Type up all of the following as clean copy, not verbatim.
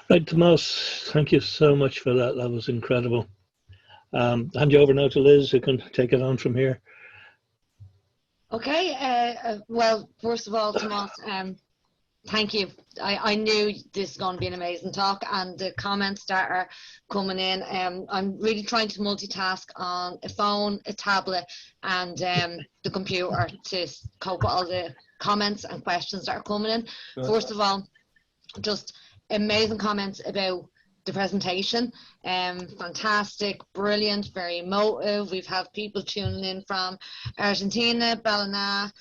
Right, Tomás, thank you so much for that. That was incredible. Hand you over now to Liz, who can take it on from here. Okay, well, first of all, Tomás, thank you. I knew this is going to be an amazing talk, and the comments that are coming in, I'm really trying to multitask on a phone, a tablet, and the computer to cope with all the comments and questions that are coming in. Good. First of all, just amazing comments about the presentation. Fantastic, brilliant, very emotive. We've had people tuning in from Argentina, Ballina,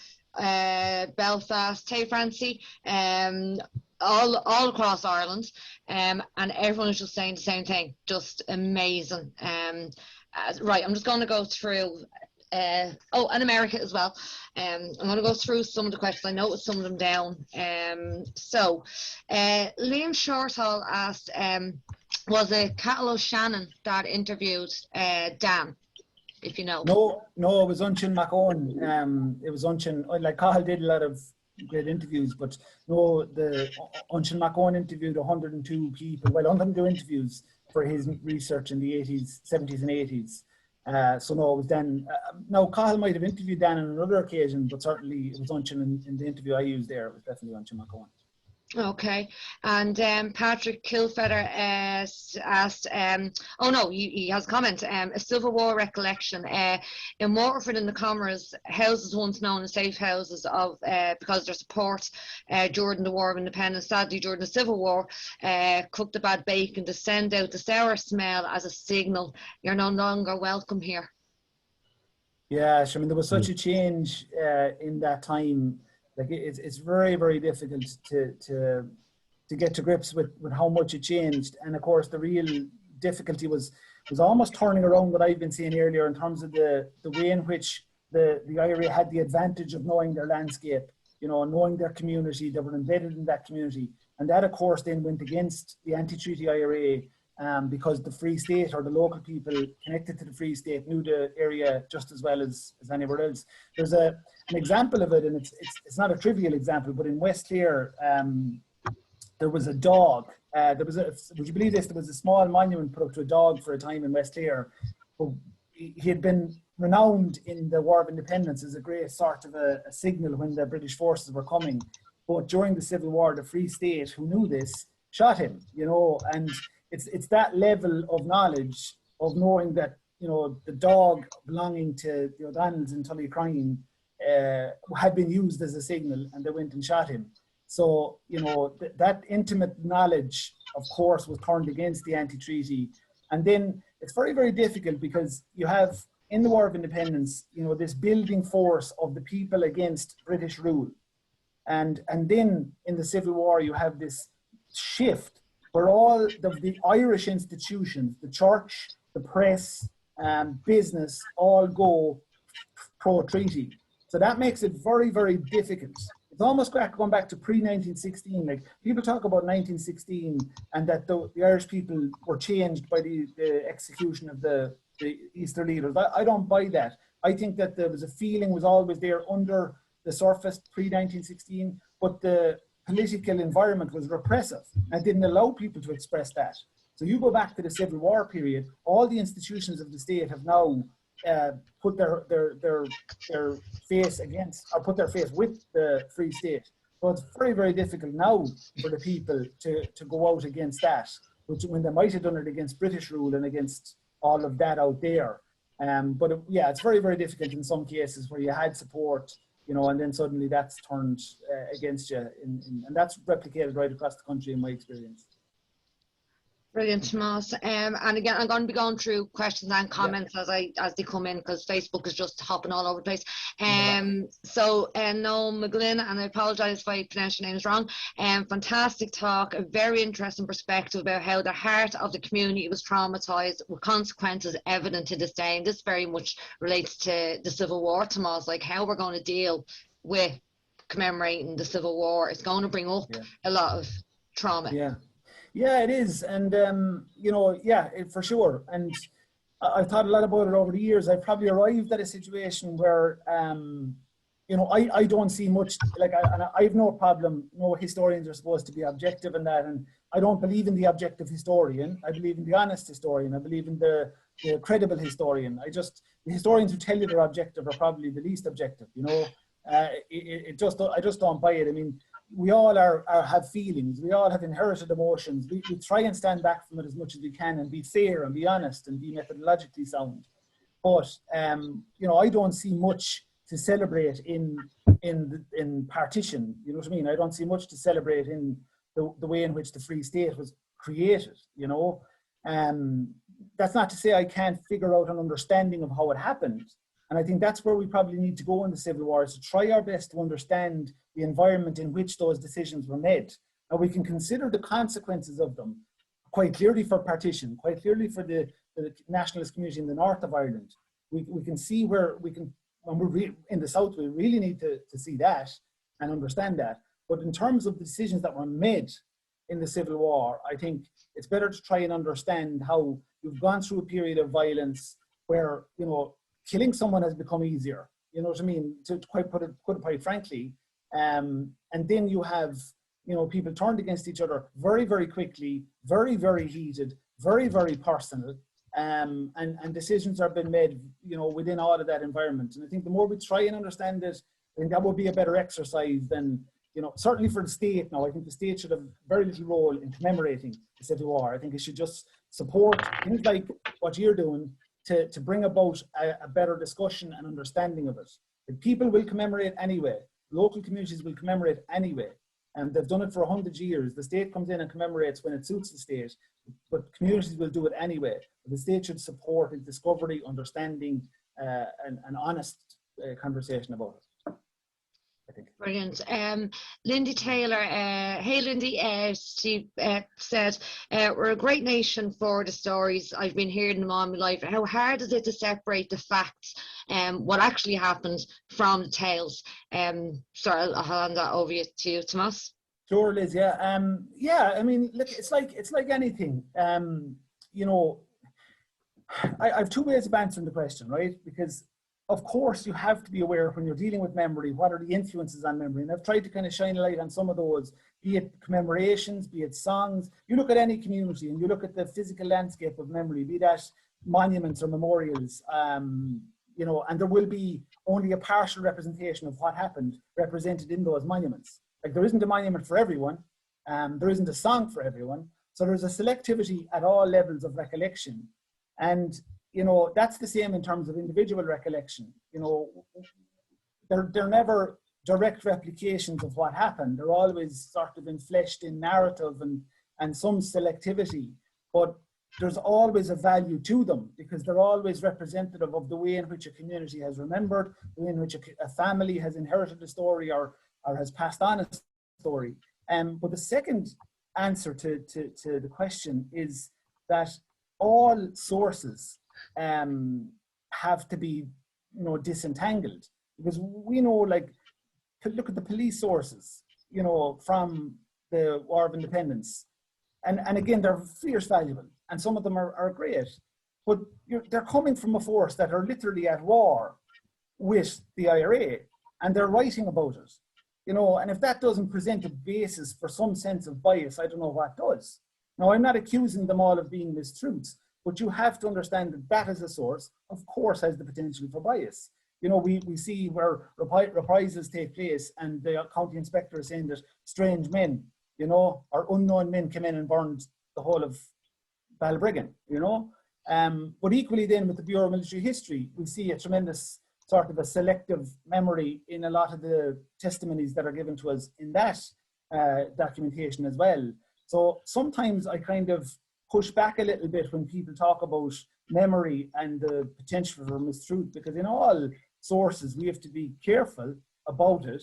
Belfast, Tay Francie, all across Ireland, and everyone is just saying the same thing. Just amazing. Right, I'm just going to go through. Oh, and America as well. I'm going to go through some of the questions. I noted some of them down. So, Liam Shortall asked, was it Cathal O'Shannon that interviewed Dan, if you know? No, it was Unchin Macon. It was Unchin, like Cathal did a lot of great interviews, but no, the Unchin Macon interviewed 102 people, 102 interviews for his research in the 80s, 70s and 80s. So no, it was Dan. Now, Cathal might have interviewed Dan on another occasion, but certainly it was Unchin in the interview I used there. It was definitely Unchin Macon. Okay, and Patrick Kilfeather asked, oh no, he has a comment, a Civil War recollection. In Waterford in the Comharas, houses once known as safe houses of because of their support during the War of Independence. Sadly, during the Civil War, cooked the bad bacon to send out the sour smell as a signal, you're no longer welcome here. Yeah, I mean, there was such a change in that time. Like it's very, very difficult to get to grips with how much it changed. And of course, the real difficulty was almost turning around what I've been saying earlier in terms of the way in which the IRA had the advantage of knowing their landscape, you know, knowing their community. They were embedded in that community. And that, of course, then went against the anti-treaty IRA because the Free State or the local people connected to the Free State knew the area just as well as anywhere else. There's an example of it, and it's not a trivial example, but in West Clare, there was a dog. Would you believe this? There was a small monument put up to a dog for a time in West Clare. He had been renowned in the War of Independence as a great sort of a signal when the British forces were coming. But during the Civil War, the Free State, who knew this, shot him, you know, and it's that level of knowledge of knowing that, you know, the dog belonging to the O'Donnells in Tullycryne had been used as a signal, and they went and shot him. So, you know, that intimate knowledge, of course, was turned against the anti-treaty. And then it's very, very difficult because you have, in the War of Independence, you know, this building force of the people against British rule. And then in the Civil War, you have this shift where all the Irish institutions, the church, the press, business, all go pro-treaty. So that makes it very, very difficult. It's almost going back to pre-1916. Like, people talk about 1916 and that the Irish people were changed by the execution of the Easter leaders. I don't buy that. I think that there was a feeling was always there under the surface pre-1916, but the political environment was repressive and didn't allow people to express that. So you go back to the Civil War period, all the institutions of the state have now put their face against, or put their face with the Free State. So it's very, very difficult now for the people to go out against that, which when they might have done it against British rule and against all of that out there. But yeah, it's very, very difficult in some cases where you had support, you know, and then suddenly that's turned against you. And that's replicated right across the country in my experience. Brilliant, Tomás. And again, I'm going to be going through questions and comments as they come in, because Facebook is just hopping all over the place. So Noel McGlynn, and I apologise if I pronounce your names wrong. Fantastic talk, a very interesting perspective about how the heart of the community was traumatised with consequences evident to this day. And this very much relates to the Civil War, Tomás, like how we're going to deal with commemorating the Civil War. It's going to bring up a lot of trauma. Yeah, it is. And, you know, for sure. And I've thought a lot about it over the years. I've probably arrived at a situation where you know, I don't see much, like, and I have no problem, no, historians are supposed to be objective in that, and I don't believe in the objective historian. I believe in the honest historian. I believe in the credible historian. The historians who tell you they're objective are probably the least objective, you know. I just don't buy it. I mean, we all have feelings. We all have inherited emotions. We try and stand back from it as much as we can and be fair and be honest and be methodologically sound. But, you know, I don't see much to celebrate in partition, you know what I mean? I don't see much to celebrate in the way in which the Free State was created, you know. That's not to say I can't figure out an understanding of how it happened. And I think that's where we probably need to go in the Civil War, is to try our best to understand the environment in which those decisions were made. And we can consider the consequences of them quite clearly for partition, quite clearly for the nationalist community in the north of Ireland. We can see where we can, when we're in the south, we really need to see that and understand that. But in terms of the decisions that were made in the Civil War, I think it's better to try and understand how you've gone through a period of violence where, you know, killing someone has become easier, you know what I mean, to put it quite frankly. And then you have, you know, people turned against each other very, very quickly, very, very heated, very, very personal. And decisions are being made, you know, within all of that environment. And I think the more we try and understand it, I think that would be a better exercise than, you know, certainly for the state now. I think the state should have very little role in commemorating the Civil War. I think it should just support things like what you're doing to bring about a better discussion and understanding of it. The people will commemorate anyway. Local communities will commemorate anyway. And they've done it for 100 years. The state comes in and commemorates when it suits the state, but communities will do it anyway. The state should support its discovery, understanding, and honest conversation about it, I think. Brilliant. Lindy Taylor, hey Lindy, she said, we're a great nation for the stories. I've been hearing them all my life. How hard is it to separate the facts, what actually happened, from the tales? Sorry, I'll hand that over to you, Tomás. Sure, Liz. Yeah. Yeah. I mean, look, it's like anything. You know, I have two ways of answering the question, right? Because of course you have to be aware when you're dealing with memory, what are the influences on memory? And I've tried to kind of shine a light on some of those, be it commemorations, be it songs. You look at any community and you look at the physical landscape of memory, be that monuments or memorials, you know, and there will be only a partial representation of what happened represented in those monuments. Like, there isn't a monument for everyone, there isn't a song for everyone. So there's a selectivity at all levels of recollection. And, you know, that's the same in terms of individual recollection. You know, they're never direct replications of what happened. They're always sort of enfleshed in narrative and some selectivity, but there's always a value to them because they're always representative of the way in which a community has remembered, the way in which a family has inherited a story or has passed on a story. But the second answer to the question is that all sources have to be, you know, disentangled, because we know, like, look at the police sources, you know, from the War of Independence, and again, they're fierce valuable, and some of them are great, but they're coming from a force that are literally at war with the IRA, and they're writing about it, you know. And if that doesn't present a basis for some sense of bias, I don't know what does. Now, I'm not accusing them all of being mistruths, but you have to understand that that as a source, of course, has the potential for bias. You know, we see where reprisals take place and the county inspector is saying that strange men, you know, or unknown men came in and burned the whole of Balbriggan, you know. But equally then with the Bureau of Military History, we see a tremendous sort of a selective memory in a lot of the testimonies that are given to us in that documentation as well. So sometimes I kind of push back a little bit when people talk about memory and the potential for mistruth, because in all sources we have to be careful about it.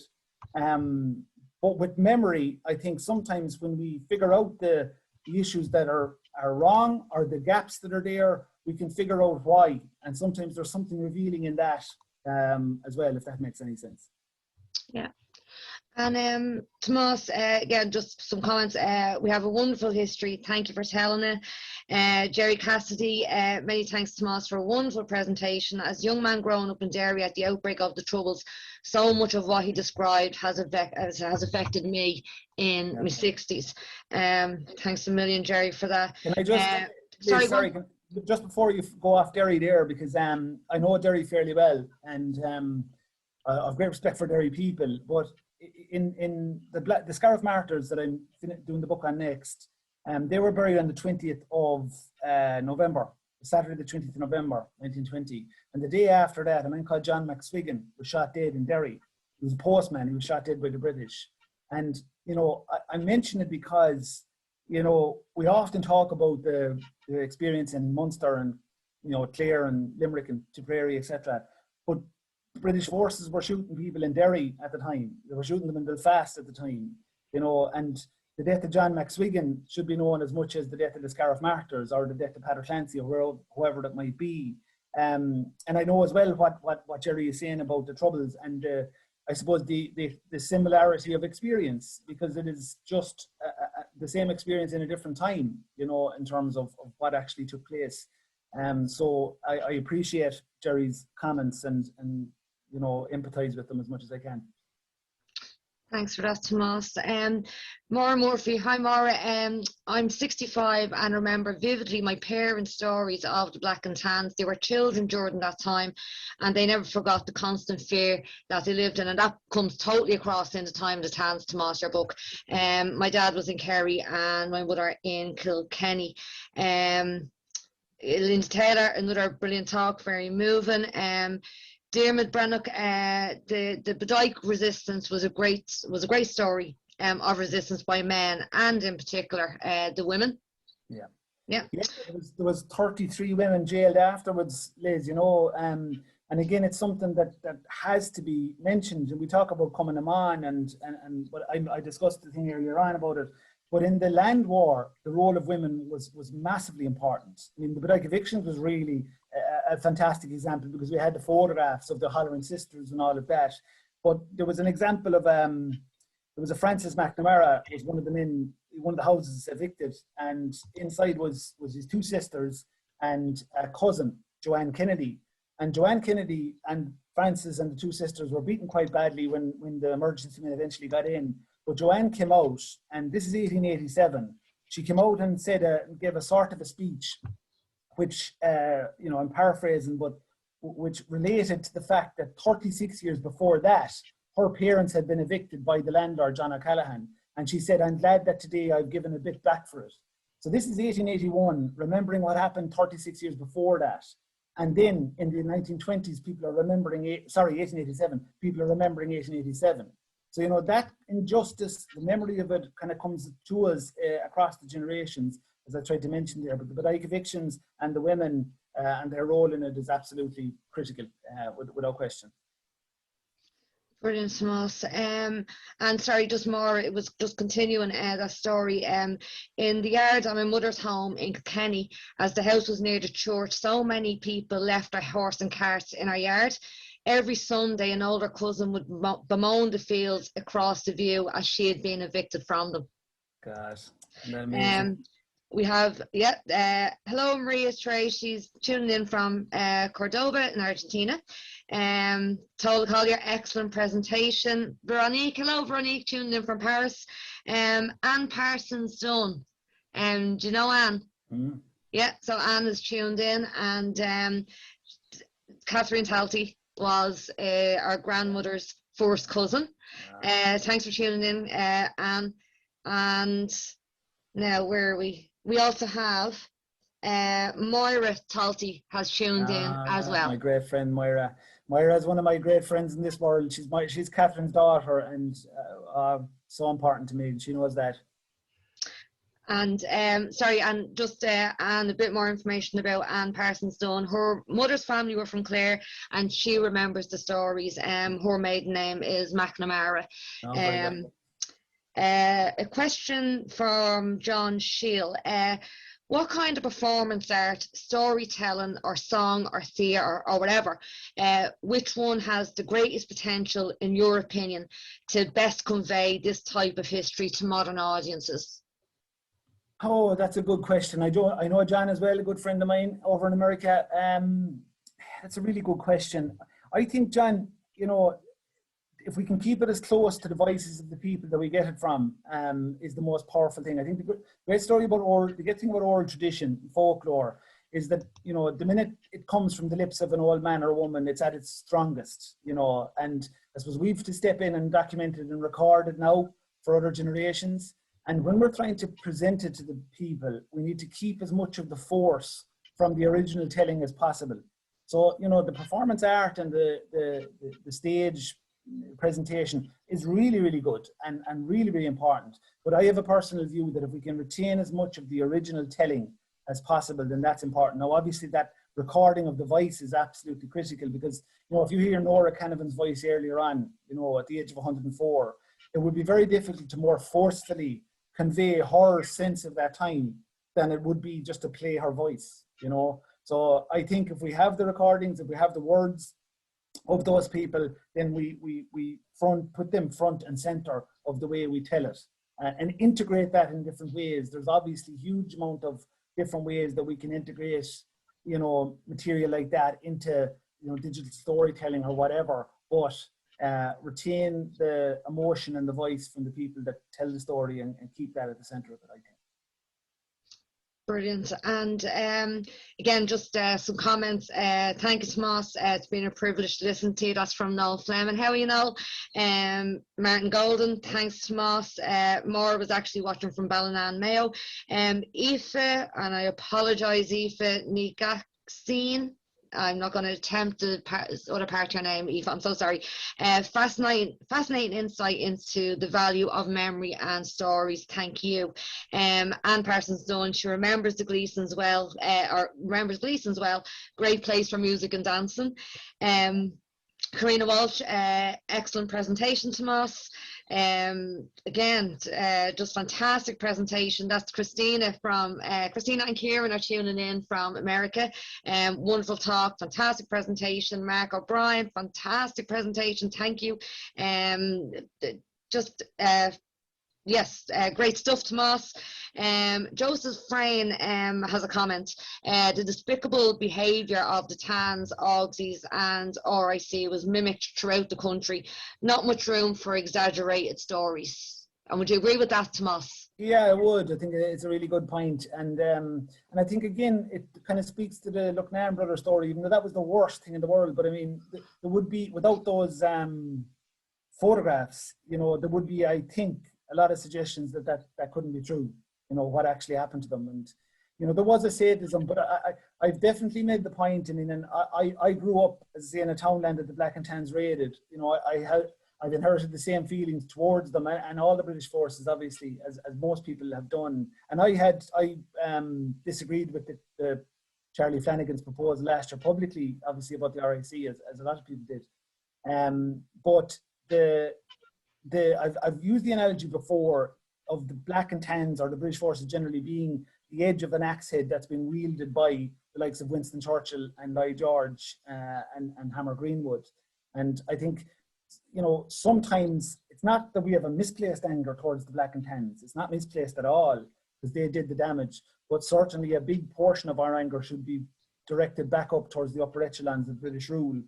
But with memory, I think sometimes when we figure out the issues that are wrong or the gaps that are there, we can figure out why. And sometimes there's something revealing in that as well, if that makes any sense. Yeah. And Tomás, again, just some comments. We have a wonderful history. Thank you for telling it. Jerry Cassidy, many thanks, Tomás, for a wonderful presentation. As a young man growing up in Derry at the outbreak of the Troubles, so much of what he described has affected me in my 60s. Thanks a million, Jerry, for that. Can I just, just before you go off Derry there, because I know Derry fairly well, and I have great respect for Derry people, but in the Scariff Martyrs that I'm doing the book on next, they were buried on the 20th of November, Saturday the 20th of November 1920, and the day after that a man called John Mac was shot dead in Derry. He was a postman. He was shot dead by the British. And I mention it because we often talk about the experience in Munster and Clare and Limerick and Tipperary, etc., but British forces were shooting people in Derry at the time. They were shooting them in Belfast at the time, and the death of John Mac should be known as much as the death of the Scariff Martyrs or the death of Pater Clancy or whoever that might be. And I know as well what Jerry is saying about the Troubles and I suppose the similarity of experience, because it is just the same experience in a different time, in terms of what actually took place. So I appreciate Jerry's comments and empathize with them as much as I can. Thanks for that, Tomás. Maura Murphy, hi Maura. I'm 65 and remember vividly my parents' stories of the Black and Tans. They were children during that time and they never forgot the constant fear that they lived in, and that comes totally across in the time of the Tans, Tomás, your book. My dad was in Kerry and my mother in Kilkenny. Linda Taylor, another brilliant talk, very moving. Diarmaid Brannock, the Badaig resistance was a great story of resistance by men and in particular the women. Yeah. There was 33 women jailed afterwards, Liz. And again, it's something that has to be mentioned. And we talk about Cuimhneamh and but I discussed the thing earlier on about it. But in the land war, the role of women was massively important. I mean, the Badaig evictions was really a fantastic example because we had the photographs of the Hollering sisters and all of that. But there was an example of, there was a Francis Mac Conmara, was one of them in one of the houses evicted, and inside was his two sisters and a cousin, Joanne Kennedy. And Joanne Kennedy and Francis and the two sisters were beaten quite badly when the emergency men eventually got in. But Joanne came out, and this is 1887. She came out and gave a sort of a speech, which, I'm paraphrasing, but which related to the fact that 36 years before that, her parents had been evicted by the landlord, John O'Callaghan. And she said, I'm glad that today I've given a bit back for it. So this is 1881, remembering what happened 36 years before that. And then in the 1920s, people are remembering, 1887, people are remembering 1887. So, that injustice, the memory of it kind of comes to us across the generations, as I tried to mention there. But the Badaig evictions and the women and their role in it is absolutely critical, without question. Brilliant, Tomás. And sorry, just more, it was just continuing that story. In the yard at my mother's home in Kilkenny, as the house was near the church, so many people left their horse and carts in our yard. Every Sunday, an older cousin would bemoan the fields across the view as she had been evicted from them. Gosh, we have, hello Maria Trey, she's tuning in from Cordoba in Argentina. Tola Collier, excellent presentation. Veronique, hello Veronique, tuning in from Paris. Anne Parsons Dunn, do you know Anne? Mm. Yeah, so Anne is tuned in, and Catherine Talty was our grandmother's first cousin. Thanks for tuning in, Anne. And now where are we? We also have Moira Talty has tuned in as well. My great friend Moira. Moira is one of my great friends in this world. She's Catherine's daughter, and so important to me, and she knows that. And sorry, and just and a bit more information about Anne Parsons Dunn. Her mother's family were from Clare, and she remembers the stories. Her maiden name is Mac Conmara. A question from John Shield. what kind of performance art, storytelling or song or theatre or whatever, which one has the greatest potential, in your opinion, to best convey this type of history to modern audiences? Oh, that's a good question. I know John as well, a good friend of mine over in America. That's a really good question. I think, John, you know, if we can keep it as close to the voices of the people that we get it from, is the most powerful thing. I think the great story about the great thing about oral tradition, folklore, is that, you know, the minute it comes from the lips of an old man or woman, it's at its strongest, you know. And I suppose we've to step in and document it and record it now for other generations. And when we're trying to present it to the people, we need to keep as much of the force from the original telling as possible. So, you know, the performance art and the stage presentation is really, really good and really, really important. But I have a personal view that if we can retain as much of the original telling as possible, then that's important. Now, obviously, that recording of the voice is absolutely critical, because, you know, if you hear Nora Canavan's voice earlier on, you know, at the age of 104, it would be very difficult to more forcefully convey her sense of that time than it would be just to play her voice, you know. So I think if we have the recordings, if we have the words of those people, then we put them front and center of the way we tell it, and integrate that in different ways. There's obviously a huge amount of different ways that we can integrate, you know, material like that into, you know, digital storytelling or whatever, but retain the emotion and the voice from the people that tell the story, and keep that at the center of it, I think. Brilliant. And again, just some comments. Thank you, Tomás. It's been a privilege to listen to you. That's from Noel Fleming. How are you, Noel? Martin Golden, thanks, Tomás. Maura was actually watching from Ballinan, Mayo. Aoife, and I apologise, Aoife Nikaxine. I'm not going to attempt the other part of your name, Aoife. I'm so sorry. Fascinating insight into the value of memory and stories. Thank you. Anne Parsons Dunn, she remembers the Gleasons well, or remembers Gleasons well. Great place for music and dancing. Karina Walsh, excellent presentation, Tomás. Again, just fantastic presentation. That's Christina from Christina and Kieran are tuning in from America. Wonderful talk, fantastic presentation. Mark O'Brien, fantastic presentation. Thank you. Yes, great stuff, Tomás. Joseph Frayne has a comment. The despicable behaviour of the Tans, Augsies and RIC was mimicked throughout the country. Not much room for exaggerated stories. And would you agree with that, Tomás? Yeah, I would. I think it's a really good point. And I think, again, it kind of speaks to the Lucknow brother story, even though that was the worst thing in the world. But I mean, there would be, without those photographs, you know, there would be, I think, a lot of suggestions that couldn't be true, you know, what actually happened to them. And, you know, there was a sadism, but I've definitely made the point. I mean, and I grew up, as I say, in a townland that the Black and Tans raided. You know, I've inherited the same feelings towards them and all the British forces, obviously, as most people have done. And I disagreed with the Charlie Flanagan's proposal last year publicly, obviously, about the RIC, as a lot of people did. But I've used the analogy before of the Black and Tans, or the British forces generally, being the edge of an axe head that's been wielded by the likes of Winston Churchill and Lloyd George and Hammer Greenwood. And I think, you know, sometimes it's not that we have a misplaced anger towards the Black and Tans. It's not misplaced at all, because they did the damage. But certainly a big portion of our anger should be directed back up towards the upper echelons of British rule,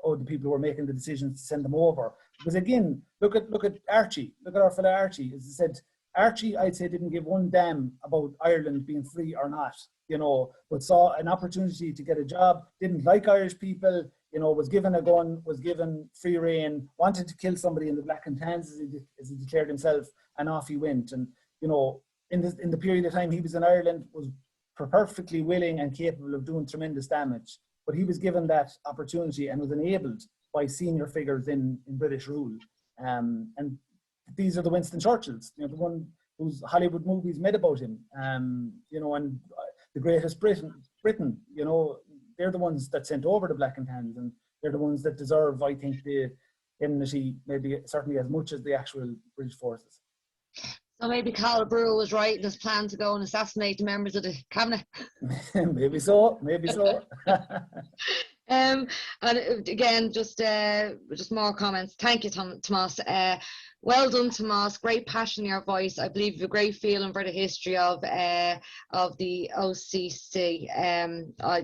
or the people who are making the decisions to send them over. Because again, look at Archie. Look at our fellow Archie. As I said, Archie, I'd say, didn't give one damn about Ireland being free or not, you know, but saw an opportunity to get a job, didn't like Irish people, you know, was given a gun, was given free rein, wanted to kill somebody in the Black and Tans, as he declared himself, and off he went. And, you know, in the period of time he was in Ireland, was perfectly willing and capable of doing tremendous damage. But he was given that opportunity and was enabled by senior figures in British rule. And these are the Winston Churchills, you know, the one whose Hollywood movies made about him, you know, and the greatest Britain, you know, they're the ones that sent over the Black and Tans, and they're the ones that deserve, I think, the enmity, maybe certainly as much as the actual British forces. Or maybe Carl Brewer was right in his plan to go and assassinate the members of the cabinet. Maybe so, maybe so. And again, just more comments. Thank you, Tomás. Well done, Tomás. Great passion in your voice. I believe you've a great feeling for the history of the OCC.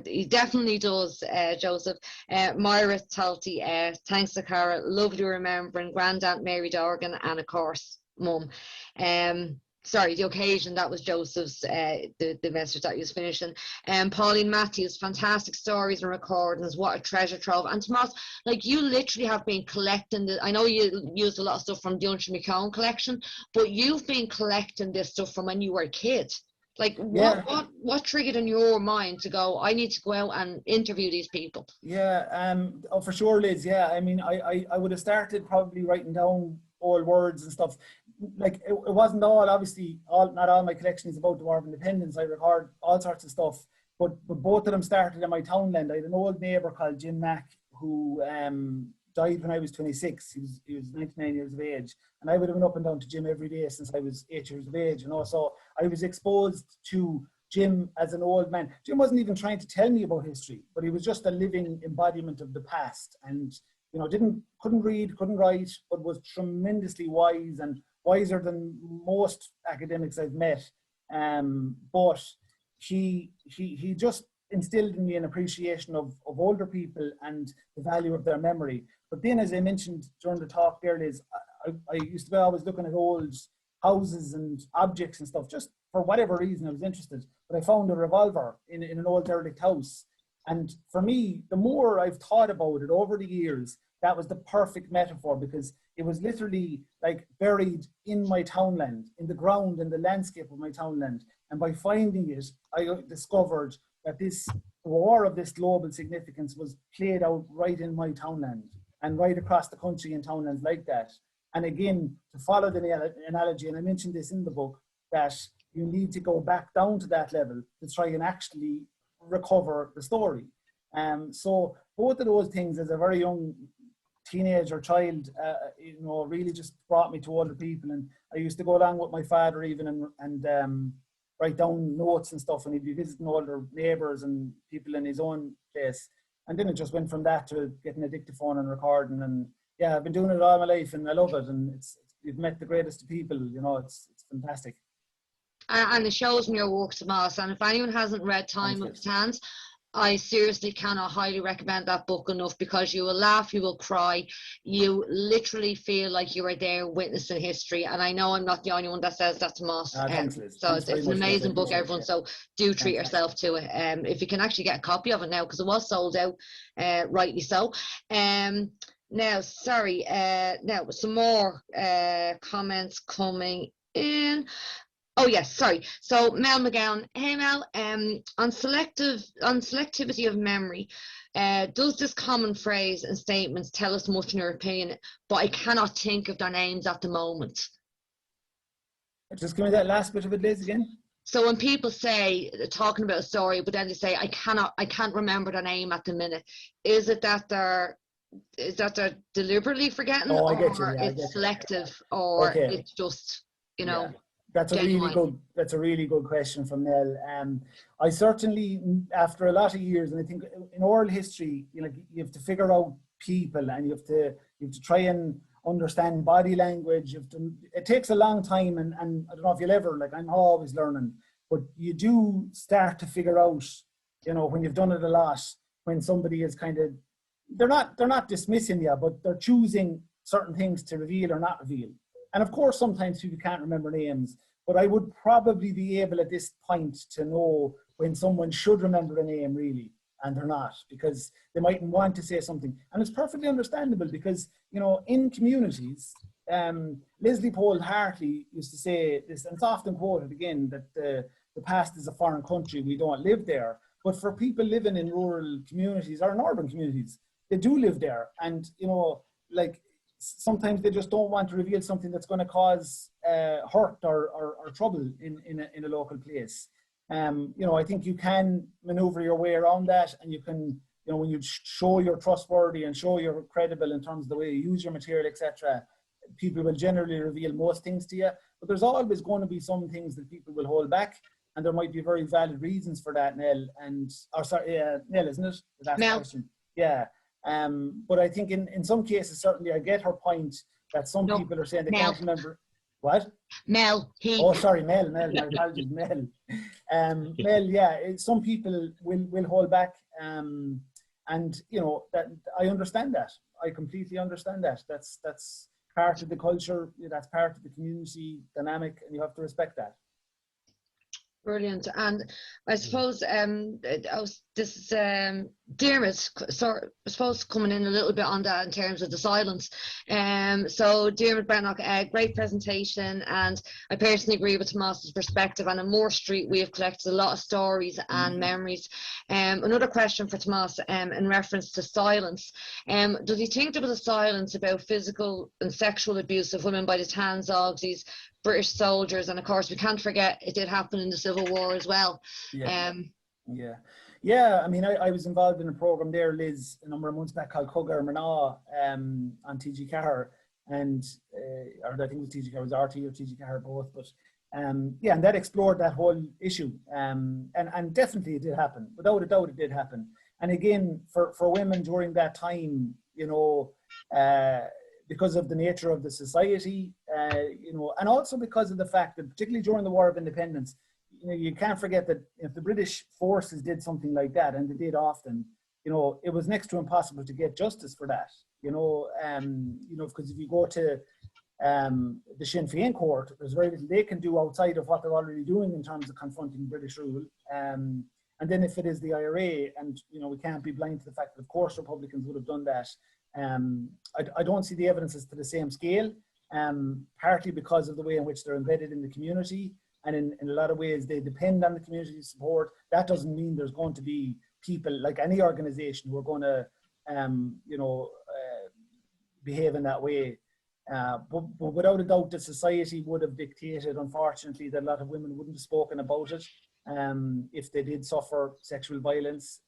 He definitely does, Joseph. Myra Talty, thanks to Cara. Lovely remembering Grandaunt Mary Dorgan and, of course, Mum. Sorry, the occasion, that was Joseph's, the message that he was finishing. Pauline Matthews, fantastic stories and recordings, what a treasure trove. And Tomás, like, you literally have been collecting, I know you used a lot of stuff from the Untitled Chapter collection, but you've been collecting this stuff from when you were a kid. Like, what triggered in your mind to go, I need to go out and interview these people? Yeah, oh, for sure, Liz. Yeah, I mean, I would have started probably writing down old words and stuff. Like, it wasn't all, obviously, not all my collection is about the War of Independence. I record all sorts of stuff, but both of them started in my townland. I had an old neighbour called Jim Mac, who died when I was 26. He was 99 years of age, and I would have been up and down to Jim every day since I was 8 years of age, you know. So I was exposed to Jim as an old man. Jim wasn't even trying to tell me about history, but he was just a living embodiment of the past, and, you know, couldn't read, couldn't write, but was tremendously wise, and wiser than most academics I've met. But he just instilled in me an appreciation of older people and the value of their memory. But then, as I mentioned during the talk there, Liz, I used to be always looking at old houses and objects and stuff, just for whatever reason I was interested. But I found a revolver in an old derelict house. And for me, the more I've thought about it over the years, that was the perfect metaphor, because it was literally like buried in my townland, in the ground, in the landscape of my townland. And by finding it, I discovered that this war of this global significance was played out right in my townland and right across the country in townlands like that. And again, to follow the analogy, and I mentioned this in the book, that you need to go back down to that level to try and actually recover the story. So both of those things, as a very young teenage or child, you know, really just brought me to older people. And I used to go along with my father even and write down notes and stuff, and he'd be visiting older neighbours and people in his own place. And then it just went from that to getting a dictaphone and recording. And yeah, I've been doing it all my life, and I love it. And you've met the greatest of people, you know, it's fantastic. And it shows in your work, Tomás. And if anyone hasn't read Time of the Hands, I seriously cannot highly recommend that book enough, because you will laugh, you will cry, you literally feel like you are there witnessing history. And I know I'm not the only one that says that, Tomás. So it's an amazing book, everyone. So do treat yourself to it. If you can actually get a copy of it now, because it was sold out, rightly so. Now, sorry, now some more comments coming in. Oh yes, sorry. So Mel McGowan, hey Mel, on selectivity of memory, does this common phrase and statements tell us much in your opinion? But I cannot think of their names at the moment. Just give me that last bit of it, Liz, again. So when people say, talking about a story, but then they say, I can't remember their name at the minute. Is that they're deliberately forgetting, I get you, or yeah, it's selective, or it's just, you know? Yeah. That's a really good question from Nell. I certainly, after a lot of years, and I think in oral history, you know, you have to figure out people, and you have to try and understand body language. It takes a long time, and I don't know if you'll ever, like, I'm always learning, but you do start to figure out, you know, when you've done it a lot, when somebody is kind of, they're not dismissing you, but they're choosing certain things to reveal or not reveal. And of course, sometimes people can't remember names, but I would probably be able at this point to know when someone should remember a name really, and they're not, because they mightn't want to say something. And it's perfectly understandable, because, you know, in communities, Leslie Pole Hartley used to say this, and it's often quoted again, that the past is a foreign country, we don't live there. But for people living in rural communities or in urban communities, they do live there. And, you know, like, sometimes they just don't want to reveal something that's going to cause hurt or trouble in a local place. You know, I think you can maneuver your way around that, and you can, you know, when you show you're trustworthy and show you're credible in terms of the way you use your material, etc., people will generally reveal most things to you, but there's always going to be some things that people will hold back, and there might be very valid reasons for that, Nell. Nell, isn't it? The last Mel. question. Yeah. But I think in some cases, certainly, I get her point that some people are saying they can't remember. What? Mel. Oh, sorry, Mel. My apologies, Mel. Mel, yeah. Some people will hold back, and you know that I understand that. I completely understand that. That's part of the culture. That's part of the community dynamic, and you have to respect that. Brilliant. And I suppose this is Dermot, so I suppose coming in a little bit on that in terms of the silence. So Dermot Brannock, great presentation, and I personally agree with Tomás's perspective, and in Moore Street we have collected a lot of stories and memories. Another question for Tomás in reference to silence. Does he think there was a silence about physical and sexual abuse of women by the hands of these British soldiers? And of course we can't forget it did happen in the Civil War as well. Yeah, I mean, I was involved in a program there, Liz, a number of months back called Cogar Mrná on TG Cahir, and or I think it was TG Cahir, it was RT or TG Cahir, both, but yeah, and that explored that whole issue, and definitely it did happen, without a doubt it did happen. And again, for women during that time, you know, because of the nature of the society, you know, and also because of the fact that particularly during the War of Independence, you know, you can't forget that if the British forces did something like that, and they did often, you know, it was next to impossible to get justice for that. You know, because if you go to the Sinn Féin court, there's very little they can do outside of what they're already doing in terms of confronting British rule. And then if it is the IRA, and you know, we can't be blind to the fact that of course Republicans would have done that. I don't see the evidence as to the same scale, partly because of the way in which they're embedded in the community, and in a lot of ways they depend on the community support. That doesn't mean there's going to be people like any organization who are going to behave in that way, but without a doubt the society would have dictated, unfortunately, that a lot of women wouldn't have spoken about it if they did suffer sexual violence.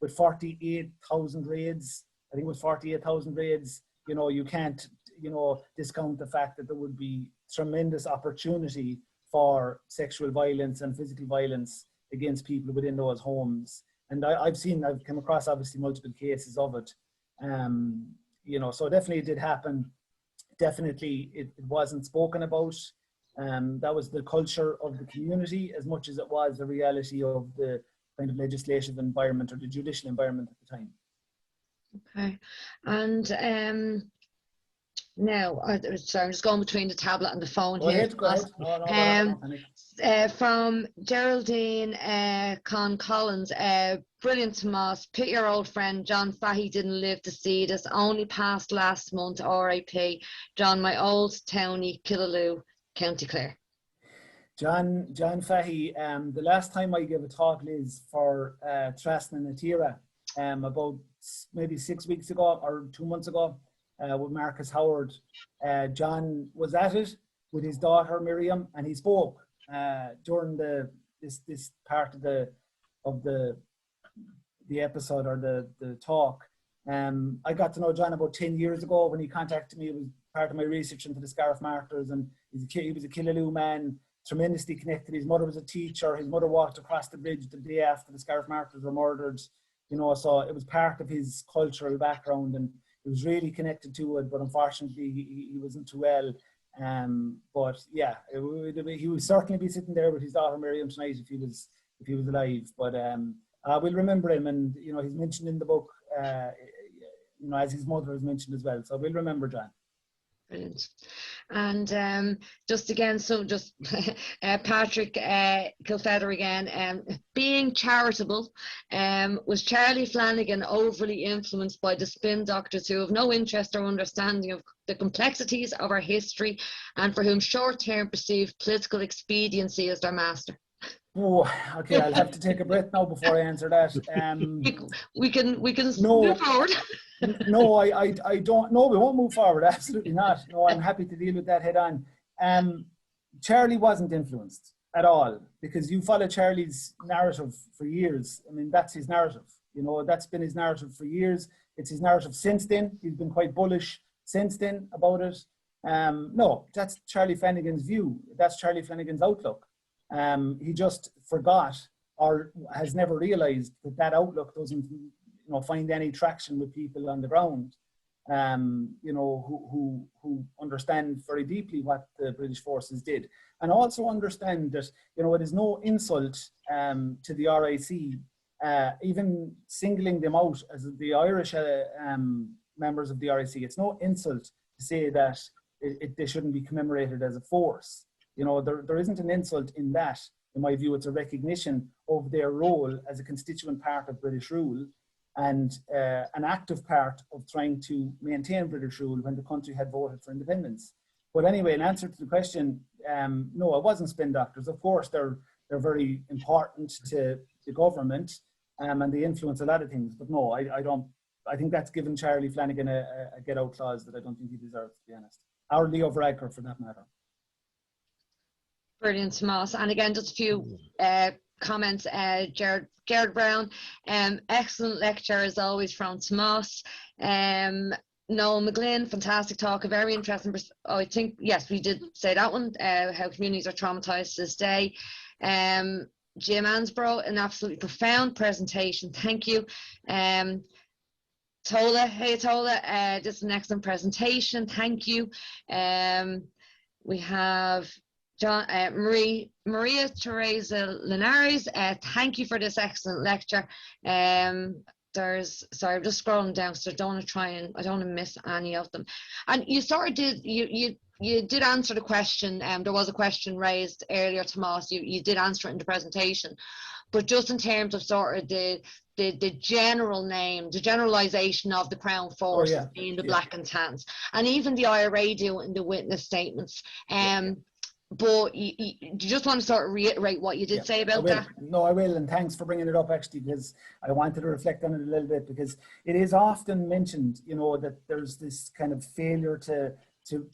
With 48,000 raids, I think it was 48,000 raids, you know, you can't, you know, discount the fact that there would be tremendous opportunity for sexual violence and physical violence against people within those homes. And I've come across obviously multiple cases of it. You know, so definitely it did happen. Definitely it wasn't spoken about. That was the culture of the community as much as it was the reality of the kind of legislative environment or the judicial environment at the time. Okay. And now, sorry, I'm just going between the tablet and the phone here. Go ahead. From Geraldine Con Collins, brilliant, Tomás. Pity your old friend John Fahey didn't live to see this. Only passed last month. R.I.P. John, my old townie, Killaloe, County Clare. John Fahey. The last time I gave a talk, Liz, for Trasna Natira, about maybe 6 weeks ago or 2 months ago, with Marcus Howard, John was at it with his daughter Miriam, and he spoke during this part of the episode or the talk. I got to know John about 10 years ago when he contacted me. It was part of my research into the Scariff Martyrs, and he was a Killaloe man, tremendously connected. His mother was a teacher. His mother walked across the bridge the day after the Scariff Martyrs were murdered. You know, so it was part of his cultural background, and he was really connected to it, but unfortunately he wasn't too well. But yeah, he would certainly be sitting there with his daughter Miriam tonight if he was alive. But we'll remember him, and you know, he's mentioned in the book, you know, as his mother has mentioned as well. So we'll remember John. Brilliant. And just again, so just Patrick Kilfeather again, being charitable, was Charlie Flanagan overly influenced by the spin doctors who have no interest or understanding of the complexities of our history, and for whom short-term perceived political expediency is their master? Oh, okay. I'll have to take a breath now before I answer that. We can move forward. No, I don't. No, we won't move forward. Absolutely not. No, I'm happy to deal with that head on. Charlie wasn't influenced at all, because you follow Charlie's narrative for years. I mean, that's his narrative. You know, that's been his narrative for years. It's his narrative since then. He's been quite bullish since then about it. No, that's Charlie Flanagan's view. That's Charlie Flanagan's outlook. He just forgot or has never realised that that outlook doesn't, find any traction with people on the ground, who understand very deeply what the British forces did, and also understand that, it is no insult to the RIC, even singling them out as the Irish members of the RIC. It's no insult to say that they shouldn't be commemorated as a force. There isn't an insult in that. In my view, it's a recognition of their role as a constituent part of British rule and an active part of trying to maintain British rule when the country had voted for independence. But anyway, in answer to the question, no, it wasn't spin doctors. Of course, they're very important to the government and they influence a lot of things. But no, I don't. I think that's given Charlie Flanagan a get-out clause that I don't think he deserves, to be honest. Or Leo Varadkar, for that matter. Brilliant, Tomás. And again, just a few comments. Gerard Brown, excellent lecture as always from Tomás. Noel McGlynn, fantastic talk, a very interesting. I think, yes, we did say that one, how communities are traumatised to this day. Jim Ansbro, an absolutely profound presentation. Thank you. Tola, hey Tola, this is an excellent presentation. Thank you. We have John, Maria Teresa Linares. Thank you for this excellent lecture. Sorry, I'm just scrolling down, so I don't want to miss any of them. And you sort of did, you did answer the question. There was a question raised earlier, Tomás. You did answer it in the presentation, but just in terms of sort of the general name, the generalisation of the Crown Forces being the Black and Tans, and even the IRA do in the witness statements. But you just want to sort of reiterate what you did say about that? No, I will, and thanks for bringing it up, actually, because I wanted to reflect on it a little bit, because it is often mentioned, that there's this kind of failure to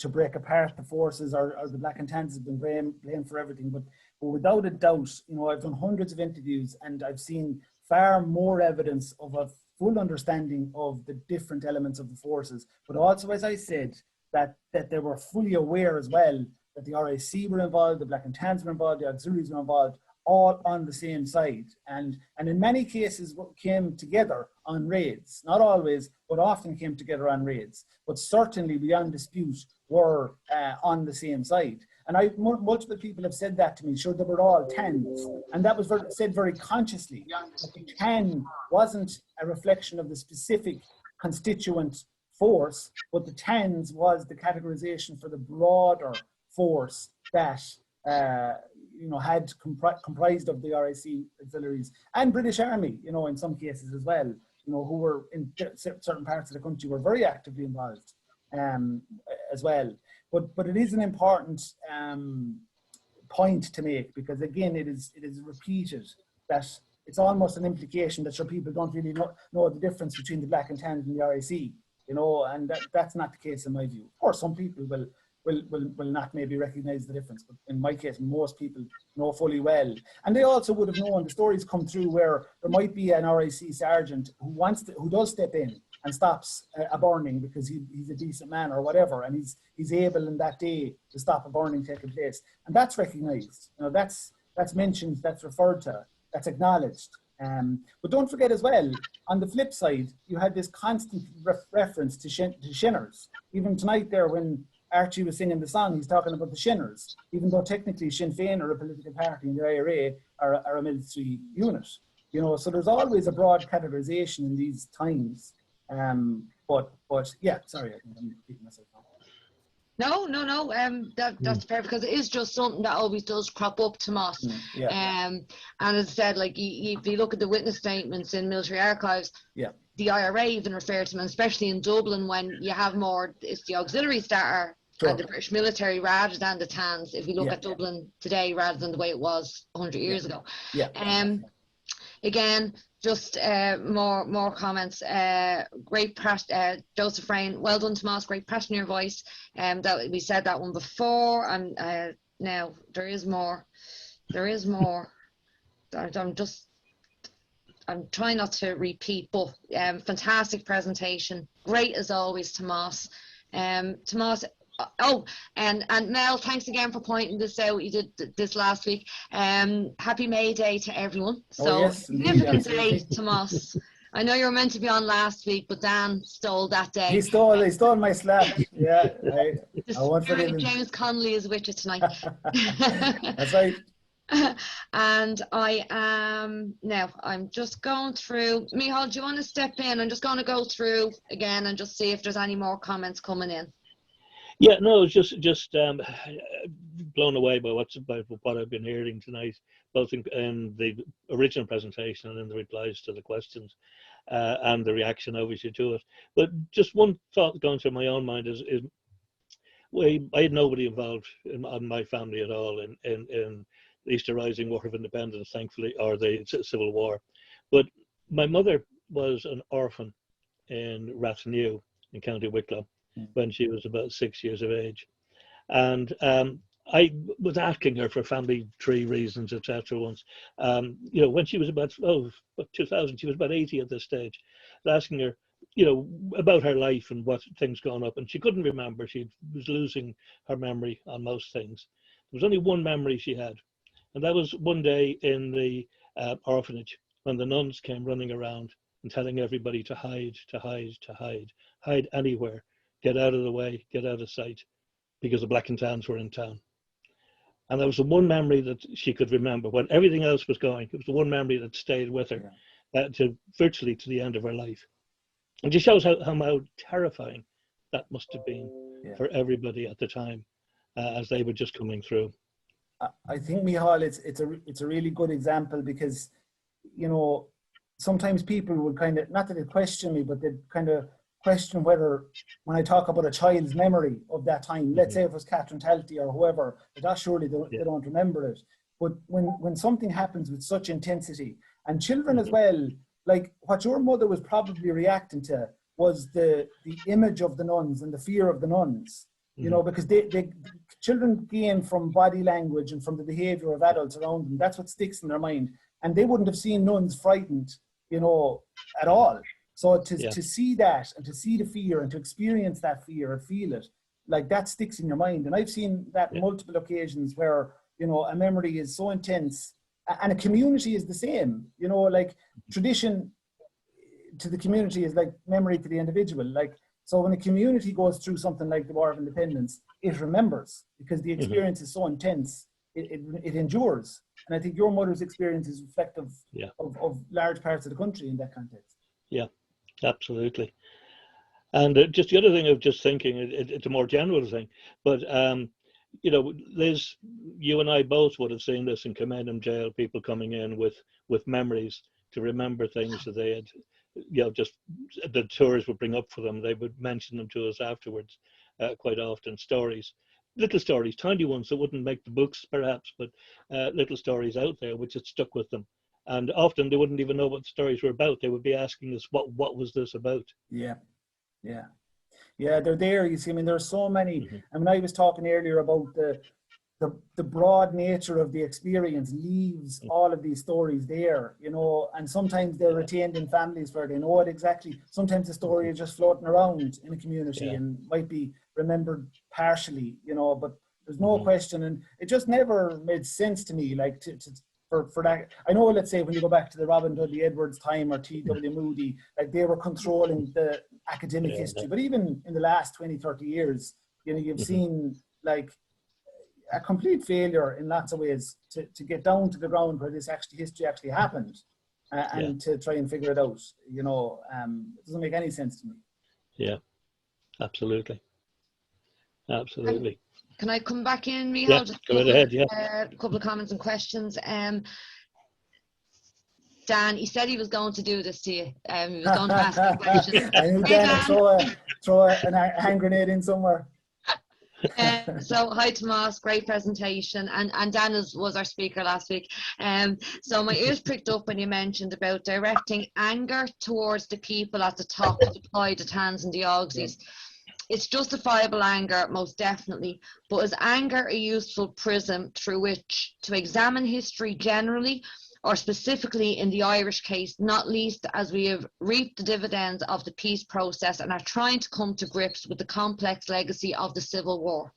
break apart the forces, or the Black and Tans have been blamed for everything. But without a doubt, I've done hundreds of interviews and I've seen far more evidence of a full understanding of the different elements of the forces, but also, as I said, that they were fully aware as well that the RIC were involved, the Black and Tans were involved, the auxiliaries were involved, all on the same side. And in many cases came together on raids. Not always, but often came together on raids. But certainly, beyond dispute, were on the same side. And multiple people have said that to me, sure, they were all Tans. And that was said very consciously. That the Tan wasn't a reflection of the specific constituent force, but the Tans was the categorization for the broader force that had comprised of the RIC auxiliaries and British Army, in some cases as well, who were in certain parts of the country were very actively involved as well. But it is an important point to make, because again, it is repeated that it's almost an implication that people don't really know the difference between the Black and Tans and the RIC, and that's not the case in my view. Of course, some people will not maybe recognise the difference, but in my case, most people know fully well. And they also would have known, the stories come through where there might be an RIC sergeant who does step in and stops a burning because he's a decent man or whatever, and he's able in that day to stop a burning taking place, and that's recognised. That's mentioned, that's referred to, that's acknowledged. But don't forget as well, on the flip side, you had this constant reference to Shinners. Even tonight there, when Archie was singing the song, he's talking about the Shinners, even though technically Sinn Féin are a political party and the IRA are a military unit. So there's always a broad categorization in these times. But yeah, sorry, I think I'm repeating myself now. No. That's fair, because it is just something that always does crop up, Tomás. And as I said, like if you look at the witness statements in military archives, the IRA even refer to them, especially in Dublin, when you have more, it's the auxiliaries that are and the British military rather than the Tans. If we look at Dublin today, rather than the way it was 100 years ago. Again, just more comments. Great passion, Joseph Rain. Well done, Tomás. Great passion in your voice. That we said that one before, and now there is more. I'm trying not to repeat, but fantastic presentation. Great as always, Tomás. Tomás, Oh, and Mel, thanks again for pointing this out. You did this last week. Happy May Day to everyone. So, yes, significant day, Tomás. I know you were meant to be on last week, but Dan stole that day. He stole my slap. Yeah, The I won't spirit forgive of him. James Connolly is with you tonight. That's right. And I am now, I'm just going through. Micheál, do you want to step in? I'm just going to go through again and just see if there's any more comments coming in. Yeah, no, it's just blown away by what I've been hearing tonight, both in the original presentation and in the replies to the questions, and the reaction obviously to it. But just one thought going through my own mind is I had nobody involved in my family at all in the Easter Rising, War of Independence, thankfully, or the Civil War. But my mother was an orphan in Rathnew in County Wicklow when she was about 6 years of age. And I was asking her for family tree reasons, etc. once. You know, when she was about 2000, she was about 80 at this stage, asking her, you know, about her life and what things gone up, and she couldn't remember. She was losing her memory on most things. There was only one memory she had, and that was one day in the orphanage when the nuns came running around and telling everybody to hide, to hide, to hide, hide anywhere, get out of the way, get out of sight, because the Black and Tans were in town. And that was the one memory that she could remember when everything else was going. It was the one memory that stayed with her virtually to the end of her life. It just shows how terrifying that must have been for everybody at the time, as they were just coming through. I think, Micheál, it's a really good example because, you know, sometimes people would kind of, not that they question me, but they kind of question whether, when I talk about a child's memory of that time, let's say it was Catherine Talty or whoever, that surely they don't remember it. But when something happens with such intensity, and children as well, like what your mother was probably reacting to was the image of the nuns and the fear of the nuns, you know, because children gain from body language and from the behavior of adults around them. That's what sticks in their mind. And they wouldn't have seen nuns frightened, you know, at all. So to see that and to see the fear and to experience that fear and feel it, like that sticks in your mind. And I've seen that multiple occasions where, you know, a memory is so intense and a community is the same, you know, like tradition to the community is like memory to the individual. Like, so when a community goes through something like the War of Independence, it remembers because the experience is so intense, it endures. And I think your mother's experience is reflective of large parts of the country in that context. Yeah, absolutely. And just the other thing of just thinking, it's a more general thing, but you know, Liz, you and I both would have seen this in Cuimhneamh jail, people coming in with memories to remember things that they had, you know, just the tours would bring up for them. They would mention them to us afterwards, quite often, stories, little stories, tiny ones that wouldn't make the books perhaps, but little stories out there which had stuck with them. And often they wouldn't even know what the stories were about. They would be asking us, what was this about? Yeah, they're there. You see, I mean, there are so many. I mean, I was talking earlier about the broad nature of the experience leaves all of these stories there, you know, and sometimes they're retained in families where they know it exactly. Sometimes the story is just floating around in a community and might be remembered partially, you know, but there's no question. And it just never made sense to me, like for that. I know, let's say when you go back to the Robin Dudley Edwards time or T.W. Moody, like they were controlling the academic history, but even in the last 20-30 years, you know, you've seen like a complete failure in lots of ways to get down to the ground where this history actually happened and to try and figure it out, you know. It doesn't make any sense to me. Yeah, absolutely. Can I come back in, Micheál? Just go right ahead, a couple of comments and questions. Dan, he said he was going to do this to you. He was going to ask you questions. I knew Dan would throw a hand grenade in somewhere. So hi Tomás, great presentation, and Dan was our speaker last week. So my ears pricked up when you mentioned about directing anger towards the people at the top to deploy the Tans and the Auxies. It's justifiable anger, most definitely, but is anger a useful prism through which to examine history generally, or specifically in the Irish case, not least as we have reaped the dividends of the peace process and are trying to come to grips with the complex legacy of the Civil War?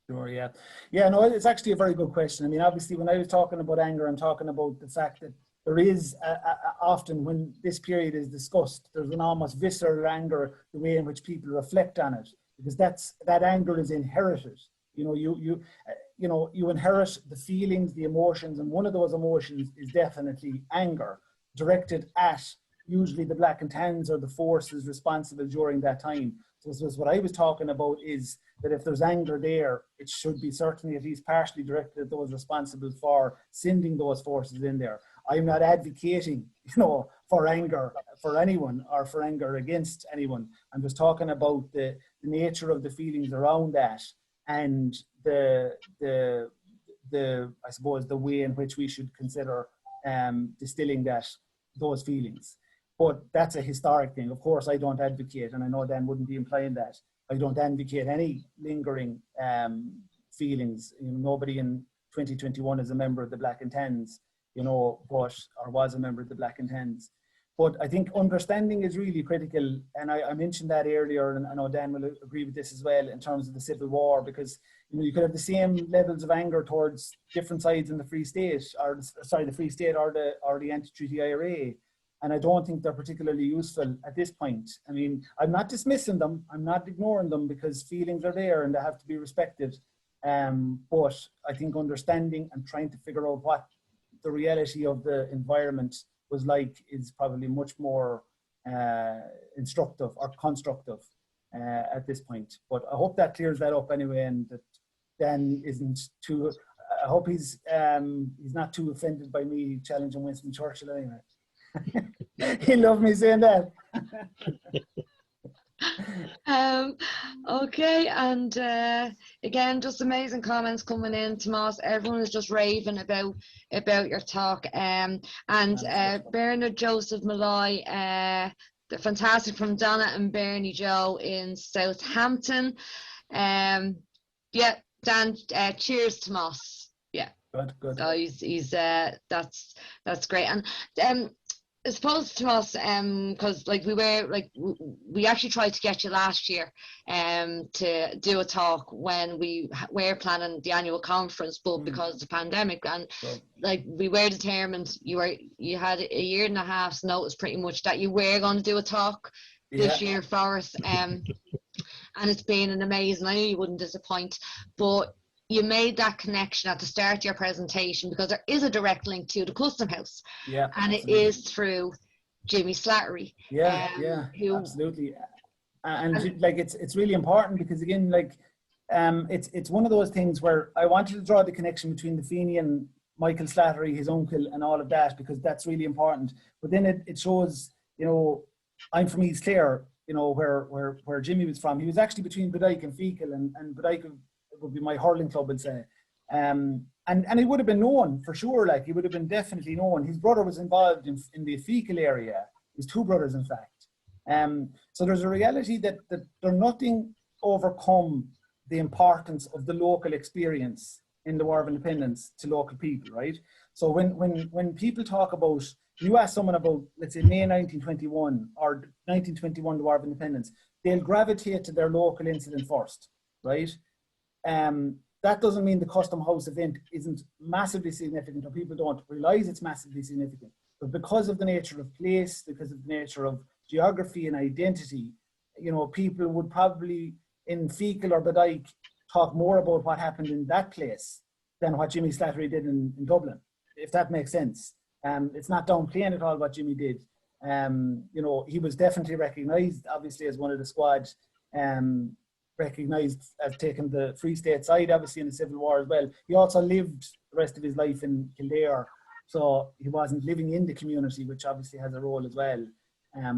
Sure, yeah. Yeah, no, it's actually a very good question. I mean, obviously, when I was talking about anger, I'm talking about the fact that there is often, when this period is discussed, there's an almost visceral anger, the way in which people reflect on it, because that anger is inherited. You know, you inherit the feelings, the emotions, and one of those emotions is definitely anger, directed at usually the Black and Tans or the forces responsible during that time. So this was what I was talking about, is that if there's anger there, it should be certainly at least partially directed at those responsible for sending those forces in there. I'm not advocating, you know, for anger for anyone or for anger against anyone. I'm just talking about the nature of the feelings around that, and the I suppose the way in which we should consider distilling those feelings. But that's a historic thing. Of course, I don't advocate, and I know Dan wouldn't be implying that, I don't advocate any lingering feelings. You know, nobody in 2021 is a member of the Black and Tans, you know, but, or was a member of the Black and Tans. But I think understanding is really critical, and I mentioned that earlier, and I know Dan will agree with this as well, in terms of the Civil War, because you know, you could have the same levels of anger towards different sides in the Free State, or sorry, the Free State or the anti-treaty IRA, and I don't think they're particularly useful at this point. I mean, I'm not dismissing them, I'm not ignoring them, because feelings are there and they have to be respected. But I think understanding and trying to figure out what the reality of the environment was like is probably much more instructive or constructive at this point. But I hope that clears that up anyway, and that Dan isn't too, I hope he's not too offended by me challenging Winston Churchill anyway. He loved me saying that. Okay, and again, just amazing comments coming in, Tomás. Everyone is just raving about your talk. And Bernard Joseph Malloy, fantastic, from Donna and Bernie Joe in Southampton. Yeah, Dan, cheers, Tomás. Yeah, good. So he's that's great. And I suppose, Tomás, because like we actually tried to get you last year to do a talk when we were planning the annual conference, but because of the pandemic, and like we were determined, you had a year and a half's notice pretty much that you were going to do a talk this year for us, and it's been an amazing, I knew you wouldn't disappoint, but you made that connection at the start of your presentation, because there is a direct link to the Custom House, and absolutely. It is through Jimmy Slattery. Absolutely. And like it's really important, because again, like it's one of those things where I wanted to draw the connection between the Feeney and Michael Slattery, his uncle, and all of that, because that's really important. But then it shows, you know, I'm from East Clare, you know, where Jimmy was from. He was actually between Bodyke and Fecal, and Bodyke would be my hurling club, I'd say. And he would have been known for sure, like he would have been definitely known. His brother was involved in the Fecal area, his two brothers in fact. So there's a reality that there's nothing overcome the importance of the local experience in the War of Independence to local people, right? So when people talk about, you ask someone about, let's say, May 1921 or 1921, the War of Independence, they'll gravitate to their local incident first, right? That doesn't mean the Custom House event isn't massively significant, or people don't realize it's massively significant. But because of the nature of place, because of the nature of geography and identity, you know, people would probably in Fecal or Bodyke talk more about what happened in that place than what Jimmy Slattery did in Dublin, if that makes sense. It's not downplaying at all what Jimmy did. You know, he was definitely recognised, obviously, as one of the squad, recognised as taking the Free State side, obviously, in the Civil War as well. He also lived the rest of his life in Kildare, so he wasn't living in the community, which obviously has a role as well.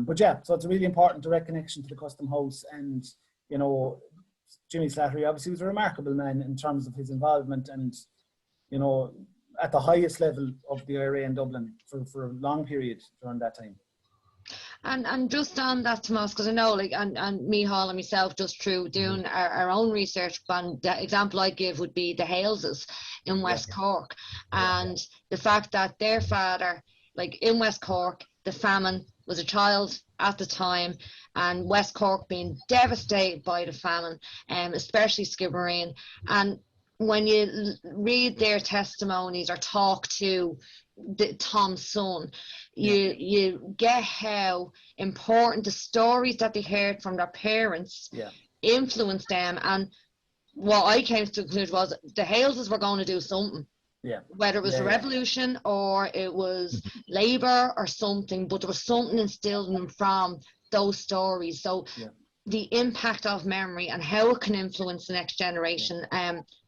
But yeah, so it's a really important direct connection to the Custom House. And, you know, Jimmy Slattery obviously was a remarkable man in terms of his involvement, and, you know, at the highest level of the IRA in Dublin for a long period during that time. And just on that, Tomás, because I know, like, and Micheál and myself, just through doing our own research, and the example I give would be the Haleses in West Cork, and the fact that their father, like in West Cork, the famine was a child at the time, and West Cork being devastated by the famine, especially Skibbereen. And when you read their testimonies or talk to Tom's son, you get how important the stories that they heard from their parents influenced them. And what I came to conclude was the Haleses were going to do something. Whether it was the revolution or it was Labour or something, but there was something instilled in them from those stories. So the impact of memory and how it can influence the next generation,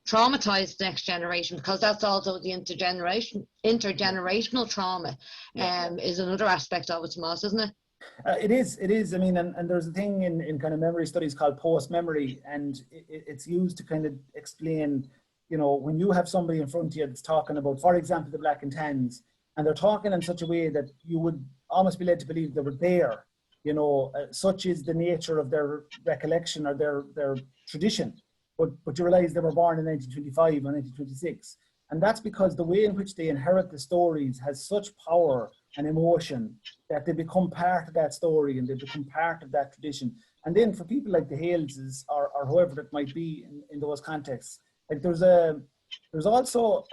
traumatize the next generation, because that's also the intergenerational trauma is another aspect of it, Tomás, isn't it? It is. I mean, and there's a thing in kind of memory studies called post-memory, and it's used to kind of explain, you know, when you have somebody in front of you that's talking about, for example, the Black and Tans, and they're talking in such a way that you would almost be led to believe they were there, you know, such is the nature of their recollection or their tradition. But you realize they were born in 1925 or 1926. And that's because the way in which they inherit the stories has such power and emotion that they become part of that story and they become part of that tradition. And then for people like the Haleses or whoever it might be in those contexts, like there's also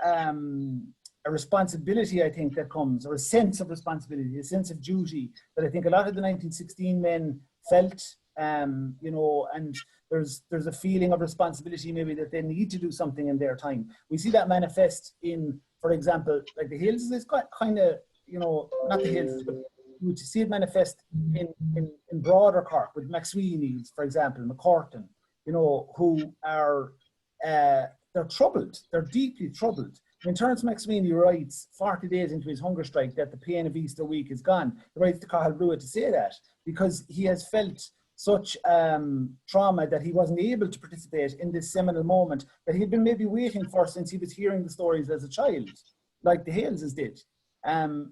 a responsibility, I think, that comes, or a sense of responsibility, a sense of duty that I think a lot of the 1916 men felt, you know, and there's a feeling of responsibility maybe that they need to do something in their time. We see that manifest in, for example, like the Haleses is kind of, you know, not the Haleses, but you would see it manifest in broader Cork with McSweeney's, for example, McCorton, you know, who are, they're troubled, they're deeply troubled. When Terence McSweeney writes 40 days into his hunger strike that the pain of Easter week is gone, he writes to Cathal to say that because he has felt such trauma that he wasn't able to participate in this seminal moment that he'd been maybe waiting for since he was hearing the stories as a child, like the Haleses did.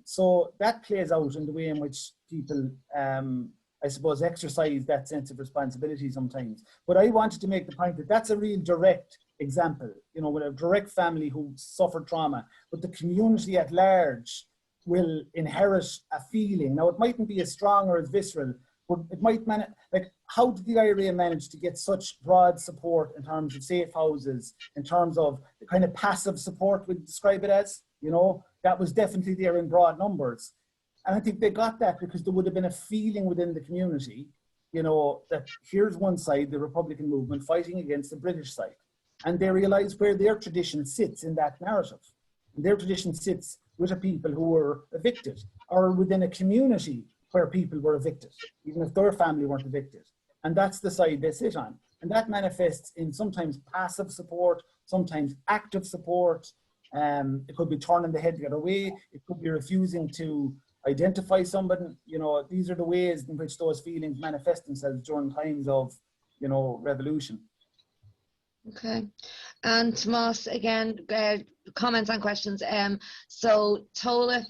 So that plays out in the way in which people, I suppose, exercise that sense of responsibility sometimes. But I wanted to make the point that that's a real direct example, you know, with a direct family who suffered trauma, but the community at large will inherit a feeling. Now, it mightn't be as strong or as visceral, but it might like, how did the IRA manage to get such broad support in terms of safe houses, in terms of the kind of passive support we'd describe it as, you know, that was definitely there in broad numbers. And I think they got that because there would have been a feeling within the community, you know, that here's one side, the Republican movement, fighting against the British side. And they realize where their tradition sits in that narrative. And their tradition sits with a people who were evicted, or within a community where people were evicted, even if their family weren't evicted. And that's the side they sit on. And that manifests in sometimes passive support, sometimes active support. It could be turning the head the other way. It could be refusing to identify somebody. You know, these are the ways in which those feelings manifest themselves during times of, you know, revolution. Okay. And Tomás, again, comments and questions. So Tola,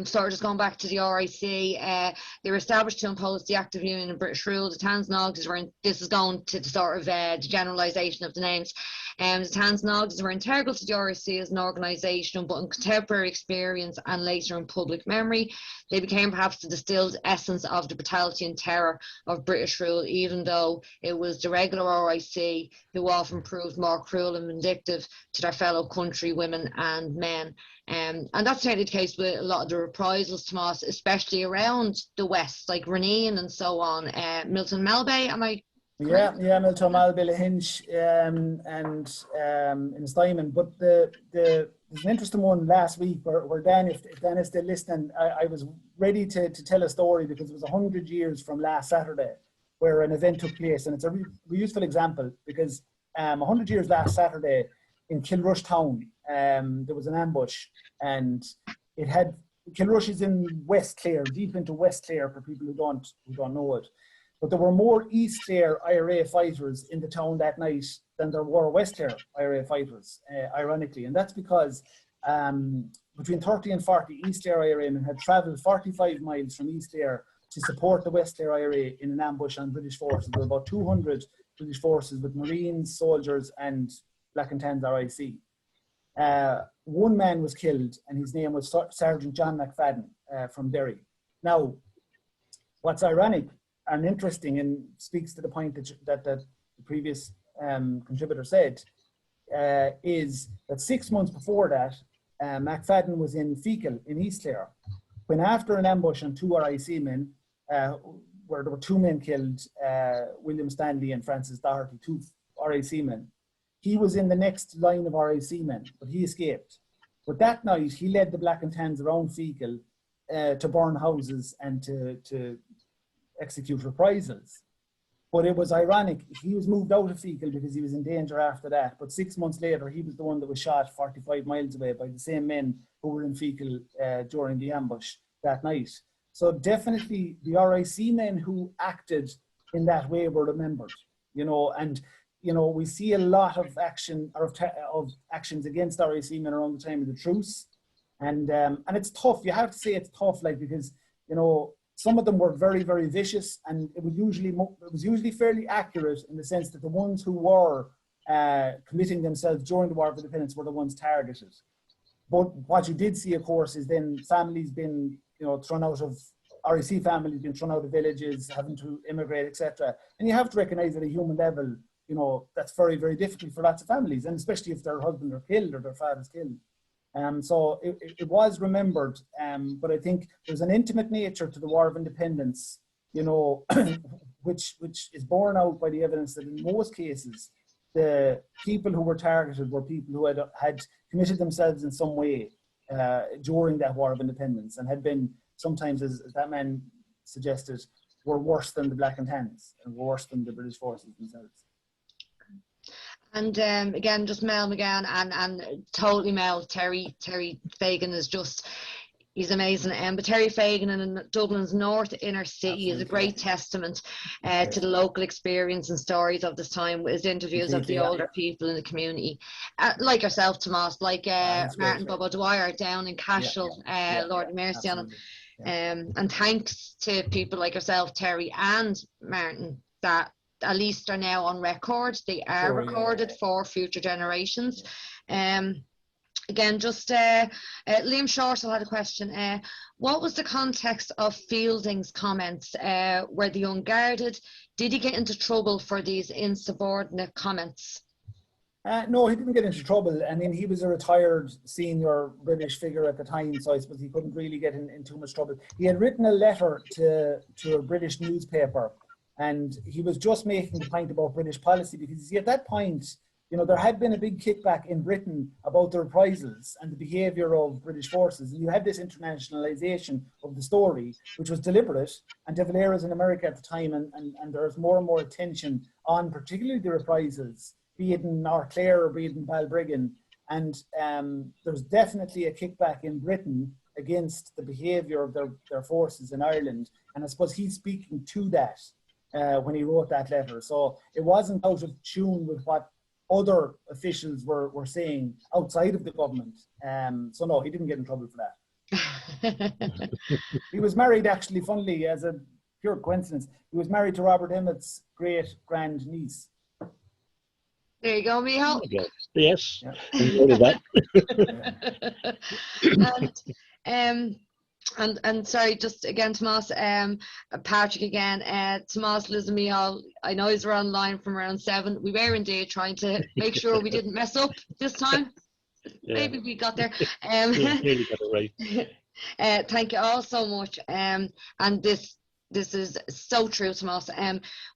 sort of just going back to the RIC, they were established to impose the active union and British rule. The Tansnogs were, this is going to the sort of the generalisation of the names. The Tansnogs were integral to the RIC as an organisation, but in contemporary experience and later in public memory, they became perhaps the distilled essence of the brutality and terror of British rule, even though it was the regular RIC who often proved more cruel and vindictive to their fellow countrywomen and men. And that's certainly the case with a lot of the reprisals, Tomás, especially around the West, like Reneen and so on. Milton Melbay, am I correct? Yeah, Milton Melbay, Hinch, and in Steinman. But there's an interesting one last week where Dan, if Dan is still listening, I was ready to tell a story because it was 100 years from last Saturday where an event took place. And it's a really useful example because 100 years last Saturday in Kilrush town, there was an ambush, and it had, Kilrush is in West Clare, deep into West Clare for people who don't know it. But there were more East Clare IRA fighters in the town that night than there were West Clare IRA fighters, ironically. And that's because between 30 and 40 East Clare IRA men had travelled 45 miles from East Clare to support the West Clare IRA in an ambush on British forces. There were about 200 British forces with Marines, soldiers and Black and Tans RIC. One man was killed and his name was Sergeant John McFadden from Derry. Now, what's ironic and interesting and speaks to the point that the previous contributor said is that 6 months before that, McFadden was in Fecal in East Clare, when after an ambush on 2 RIC men, where there were 2 men killed, William Stanley and Francis Doherty, 2 RIC men. He was in the next line of RIC men, but he escaped. But that night, he led the Black and Tans around Fecal to burn houses and to execute reprisals. But it was ironic, he was moved out of Fecal because he was in danger after that. But 6 months later, he was the one that was shot 45 miles away by the same men who were in Fecal during the ambush that night. So definitely the RIC men who acted in that way were remembered, you know, and you know, we see a lot of action or of actions against RIC men around the time of the truce. And it's tough. You have to say it's tough, like, because, you know, some of them were very, very vicious, and it was usually fairly accurate in the sense that the ones who were committing themselves during the War of Independence were the ones targeted. But what you did see, of course, is then families being, you know, thrown out of, RIC families being thrown out of villages, having to immigrate, etc. And you have to recognise at a human level, you know, that's very, very difficult for lots of families, and especially if their husband are killed or their father's killed. So it was remembered, but I think there's an intimate nature to the War of Independence, you know, which is borne out by the evidence that in most cases, the people who were targeted were people who had committed themselves in some way during that War of Independence, and had been sometimes, as that man suggested, were worse than the Black and Tans and worse than the British forces themselves. And again, just Mel McGann and totally Mel, Terry Fagan is just, he's amazing. But Terry Fagan in Dublin's North Inner City is a great testament to the local experience and stories of this time, with his interviews of the older people in the community. Like yourself, Tomás, like Martin Bobo Dwyer down in Cashel, Lord of Mercy on him. And thanks to people like yourself, Terry and Martin, that at least are now on record. They are recorded for future generations. Again, just Liam Shortall had a question. What was the context of Fielding's comments? Were they unguarded? Did he get into trouble for these insubordinate comments? No, he didn't get into trouble. I mean, he was a retired senior British figure at the time, so I suppose he couldn't really get in too much trouble. He had written a letter to a British newspaper, and he was just making the point about British policy, because you see, at that point, you know, there had been a big kickback in Britain about the reprisals and the behaviour of British forces. And you had this internationalisation of the story, which was deliberate, and De Valera's in America at the time, and there's more and more attention on particularly the reprisals, be it in North Clare or be it in Balbriggan. And there's definitely a kickback in Britain against the behaviour of their forces in Ireland. And I suppose he's speaking to that when he wrote that letter. So it wasn't out of tune with what other officials were saying outside of the government. So no, he didn't get in trouble for that. He was married, actually, funnily, as a pure coincidence, he was married to Robert Emmet's great-grand niece. There you go, Michal. Yes, Yeah. And sorry, just again, Tomás, Patrick again, Tomás, Liz and Michal, I know he's online from around 7. We were indeed trying to make sure we didn't mess up this time. Yeah. Maybe we got there. Nearly got it right. Thank you all so much. And this is so true, Tomás.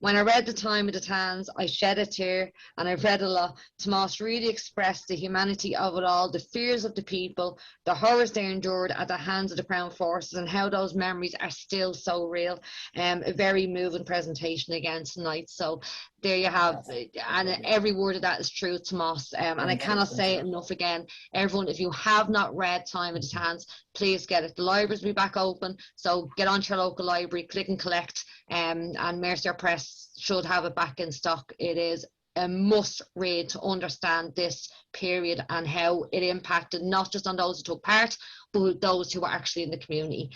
When I read The Time of the Tans, I shed a tear, and I've read a lot. Tomás really expressed the humanity of it all, the fears of the people, the horrors they endured at the hands of the Crown Forces, and how those memories are still so real. A very moving presentation again tonight. So there you have it. And every word of that is true, Tomás. And I cannot say it enough again. Everyone, if you have not read Time of the Tans, please get it. The libraries will be back open, so get onto your local library, click and collect, and Mercier Press should have it back in stock. It is a must read to understand this period and how it impacted not just on those who took part, but those who were actually in the community.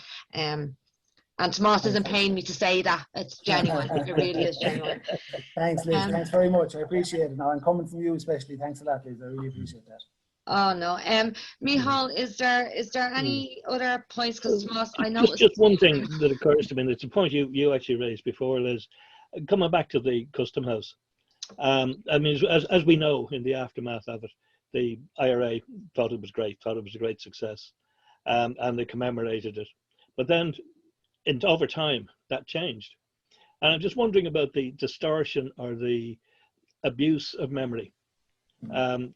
And Tomás isn't paying me to say that. It's genuine. It really is genuine. Thanks, Liz. Thanks very much. I appreciate it. Now, I'm coming from you especially. Thanks a lot, Liz. I really appreciate that. Oh no. Micheál, is there any other points? Because Tomás, I know just one thing that occurs to me, and it's a point you actually raised before, Liz. Coming back to the Custom House. I mean, as we know, in the aftermath of it, the IRA thought it was great, thought it was a great success, and they commemorated it. But then, over time, that changed. And I'm just wondering about the distortion or the abuse of memory,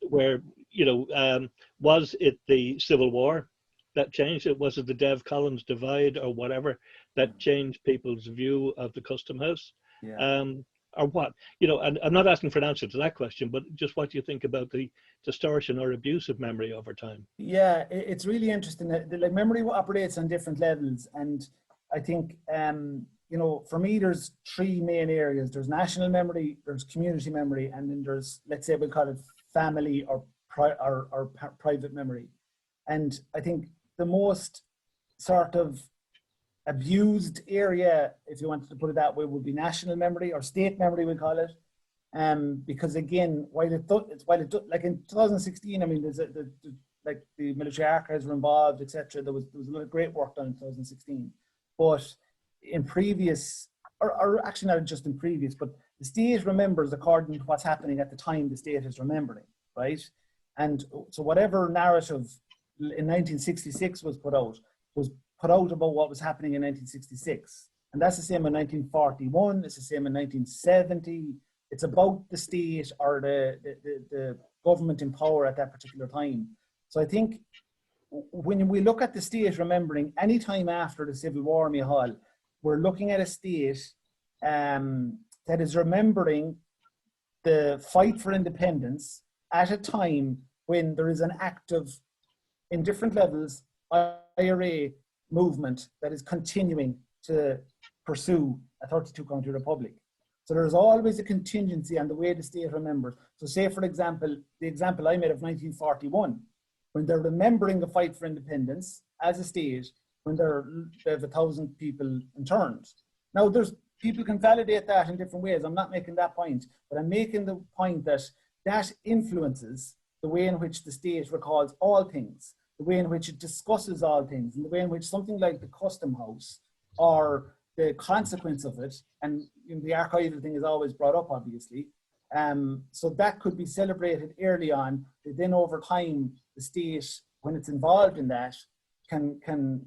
where, you know, was it the Civil War that changed it? Was it the Dev Collins divide or whatever that changed people's view of the Custom House? Yeah. Or what? You know, and I'm not asking for an answer to that question, but just what do you think about the distortion or abuse of memory over time? Yeah, it's really interesting. Like, memory operates on different levels, and I think, you know, for me, there's three main areas. There's national memory, there's community memory, and then there's, let's say we'll call it family or private memory. And I think the most sort of abused area, if you wanted to put it that way, would be national memory or state memory, we call it. Because again, while it like in 2016, I mean, there's like the military archives were involved, etc. There was a lot of great work done in 2016. But in previous, or actually not just in previous, but the state remembers according to what's happening at the time the state is remembering, right? And so whatever narrative in 1966 was put out about what was happening in 1966. And that's the same in 1941, it's the same in 1970. It's about the state or the government in power at that particular time. So I think when we look at the state remembering any time after the Civil War, Micheál, we're looking at a state that is remembering the fight for independence at a time when there is an active, in different levels, IRA movement that is continuing to pursue a 32 county republic. So there's always a contingency on the way the state remembers. So say, for example, the example I made of 1941, when they're remembering the fight for independence as a state, when they have 1,000 people interned. Now, people can validate that in different ways. I'm not making that point, but I'm making the point that that influences the way in which the state recalls all things, the way in which it discusses all things, and the way in which something like the Custom House or the consequence of it, and the archival thing is always brought up, obviously. So that could be celebrated early on, but then over time, the state, when it's involved in that, can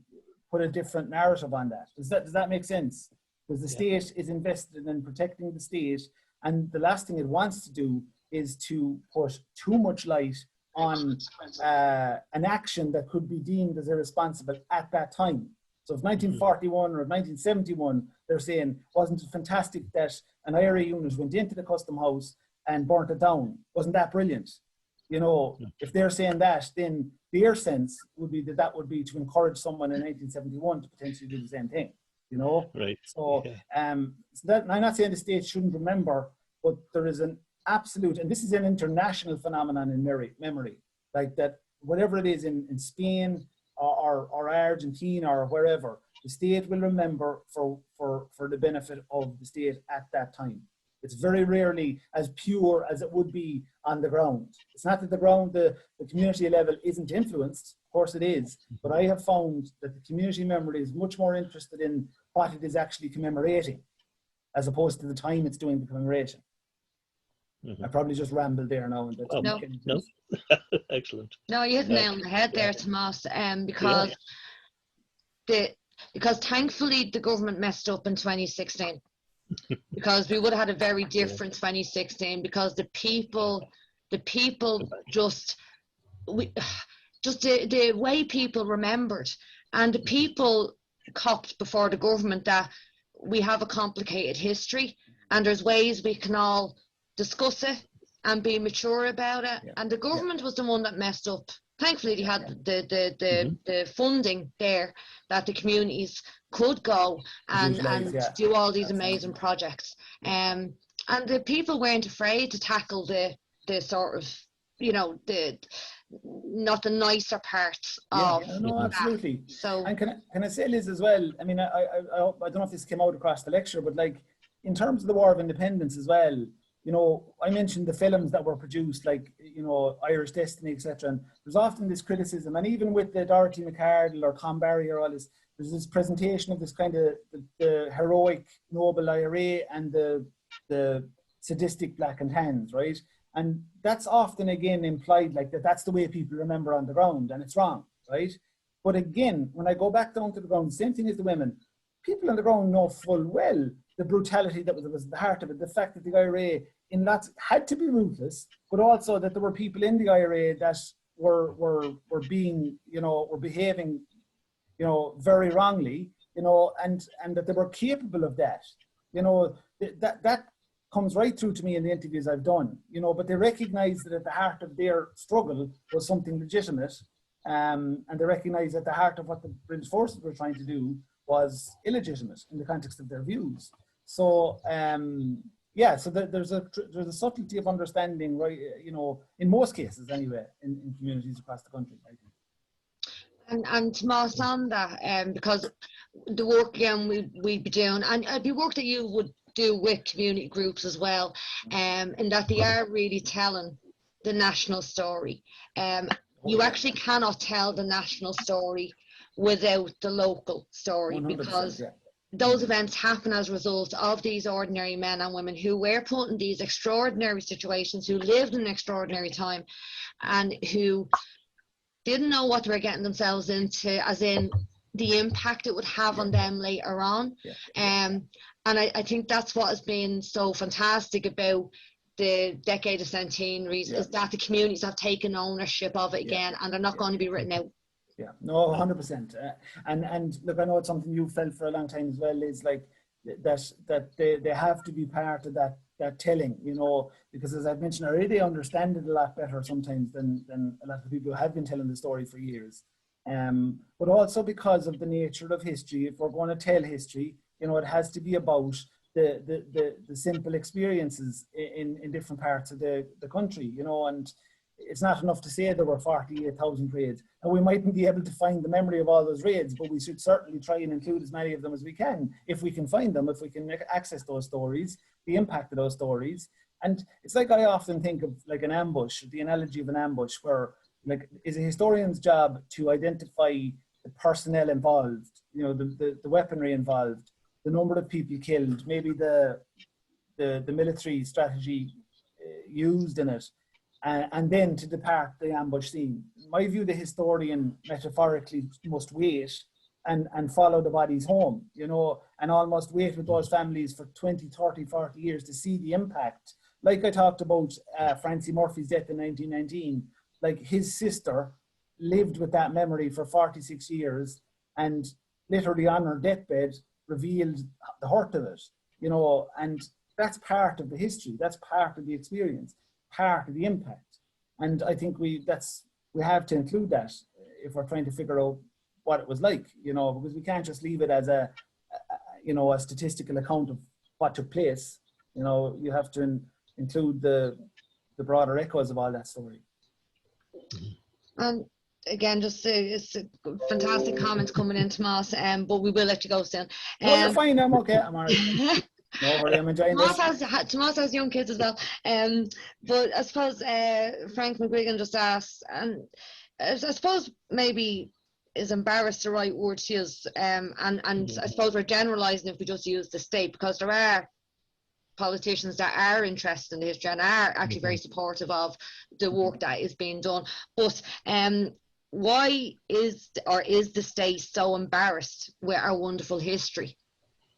put a different narrative on that. Does that make sense? Because the state is invested in protecting the state, and the last thing it wants to do is to put too much light on an action that could be deemed as irresponsible at that time. So if 1941 or 1971, they're saying, wasn't it fantastic that an IRA unit went into the Custom House and burnt it down? Wasn't that brilliant? You know, if they're saying that, then their sense would be that would be to encourage someone in 1971 to potentially do the same thing, you know? Right. So, so that, I'm not saying the state shouldn't remember, but there is an absolute, and this is an international phenomenon in memory, like that whatever it is in Spain or Argentina or wherever, the state will remember for the benefit of the state at that time. It's very rarely as pure as it would be on the ground. It's not that the ground, the community level isn't influenced, of course it is, but I have found that the community memory is much more interested in what it is actually commemorating, as opposed to the time it's doing the commemoration. I probably just rambled there now. No. Excellent. No, you hit the nail on the head there, Tomás, because thankfully the government messed up in 2016. Because we would have had a very different 2016, because the people just the way people remembered, and the people copped before the government that we have a complicated history and there's ways we can all discuss it and be mature about it. And the government was the one that messed up. Thankfully, they had the funding there that the communities could go and do all these amazing projects. And the people weren't afraid to tackle the sort of, you know, the not the nicer parts Yeah, of no, absolutely. So, and can I say, Liz, as well, I mean, I don't know if this came out across the lecture, but like in terms of the War of Independence as well, you know, I mentioned the films that were produced, like, you know, Irish Destiny, etc. And there's often this criticism, and even with the Dorothy McArdle or Tom Barry or all this, there's this presentation of this kind of the heroic, noble IRA and the sadistic Black and Tans, right? And that's often again implied like that's the way people remember on the ground, and it's wrong, right? But again, when I go back down to the ground, same thing as the women, people on the ground know full well the brutality that was at the heart of it, the fact that the IRA in lots had to be ruthless, but also that there were people in the IRA that were being, you know, were behaving, you know, very wrongly, you know, and that they were capable of that, you know, that comes right through to me in the interviews I've done, you know, but they recognize that at the heart of their struggle was something legitimate, and they recognize at the heart of what the British forces were trying to do was illegitimate in the context of their views. So, yeah, so there's a subtlety of understanding, right, you know, in most cases anyway, in communities across the country, I think. And Tomás, on that, because the work again we'd be doing, and it'd be work that you would do with community groups as well, and that they are really telling the national story. You actually cannot tell the national story without the local story, because those events happen as a result of these ordinary men and women who were put in these extraordinary situations, who lived in an extraordinary time, and who didn't know what they were getting themselves into, as in the impact it would have on them later on. And I think that's what has been so fantastic about the Decade of Centenaries, is that the communities have taken ownership of it again, and they're not going to be written out. Yeah, no, 100%. And look, I know it's something you've felt for a long time as well, is like that they have to be part of that telling, you know, because as I've mentioned already, they understand it a lot better sometimes than a lot of the people who have been telling the story for years. But also because of the nature of history, if we're going to tell history, you know, it has to be about the simple experiences in different parts of the country, you know, and it's not enough to say there were 48,000 raids. And we mightn't be able to find the memory of all those raids, but we should certainly try and include as many of them as we can, if we can find them, if we can access those stories, the impact of those stories. And it's like I often think of like an ambush, the analogy of an ambush, where like is a historian's job to identify the personnel involved, you know, the weaponry involved, the number of people killed, maybe the military strategy used in it, and then to depart the ambush scene. In my view, the historian metaphorically must wait and follow the bodies home, you know, and almost wait with those families for 20, 30, 40 years to see the impact. Like I talked about Francie Murphy's death in 1919, like his sister lived with that memory for 46 years and literally on her deathbed revealed the hurt of it, you know, and that's part of the history, that's part of the experience, part of the impact. And I think we have to include that if we're trying to figure out what it was like, you know, because we can't just leave it as a statistical account of what took place. You know, you have to include the broader echoes of all that story. And again, just it's fantastic comments coming in, Tomás, but we will let you go soon. No, you're fine, I'm okay, I'm all right. No worry, I'm enjoying this. Tomás has young kids as well. But I suppose Frank McGuigan just asked, and I suppose maybe is embarrassed the right word to use, and I suppose we're generalising if we just use the state, because there are politicians that are interested in the history and are actually very supportive of the work that is being done. But why is the state so embarrassed with our wonderful history?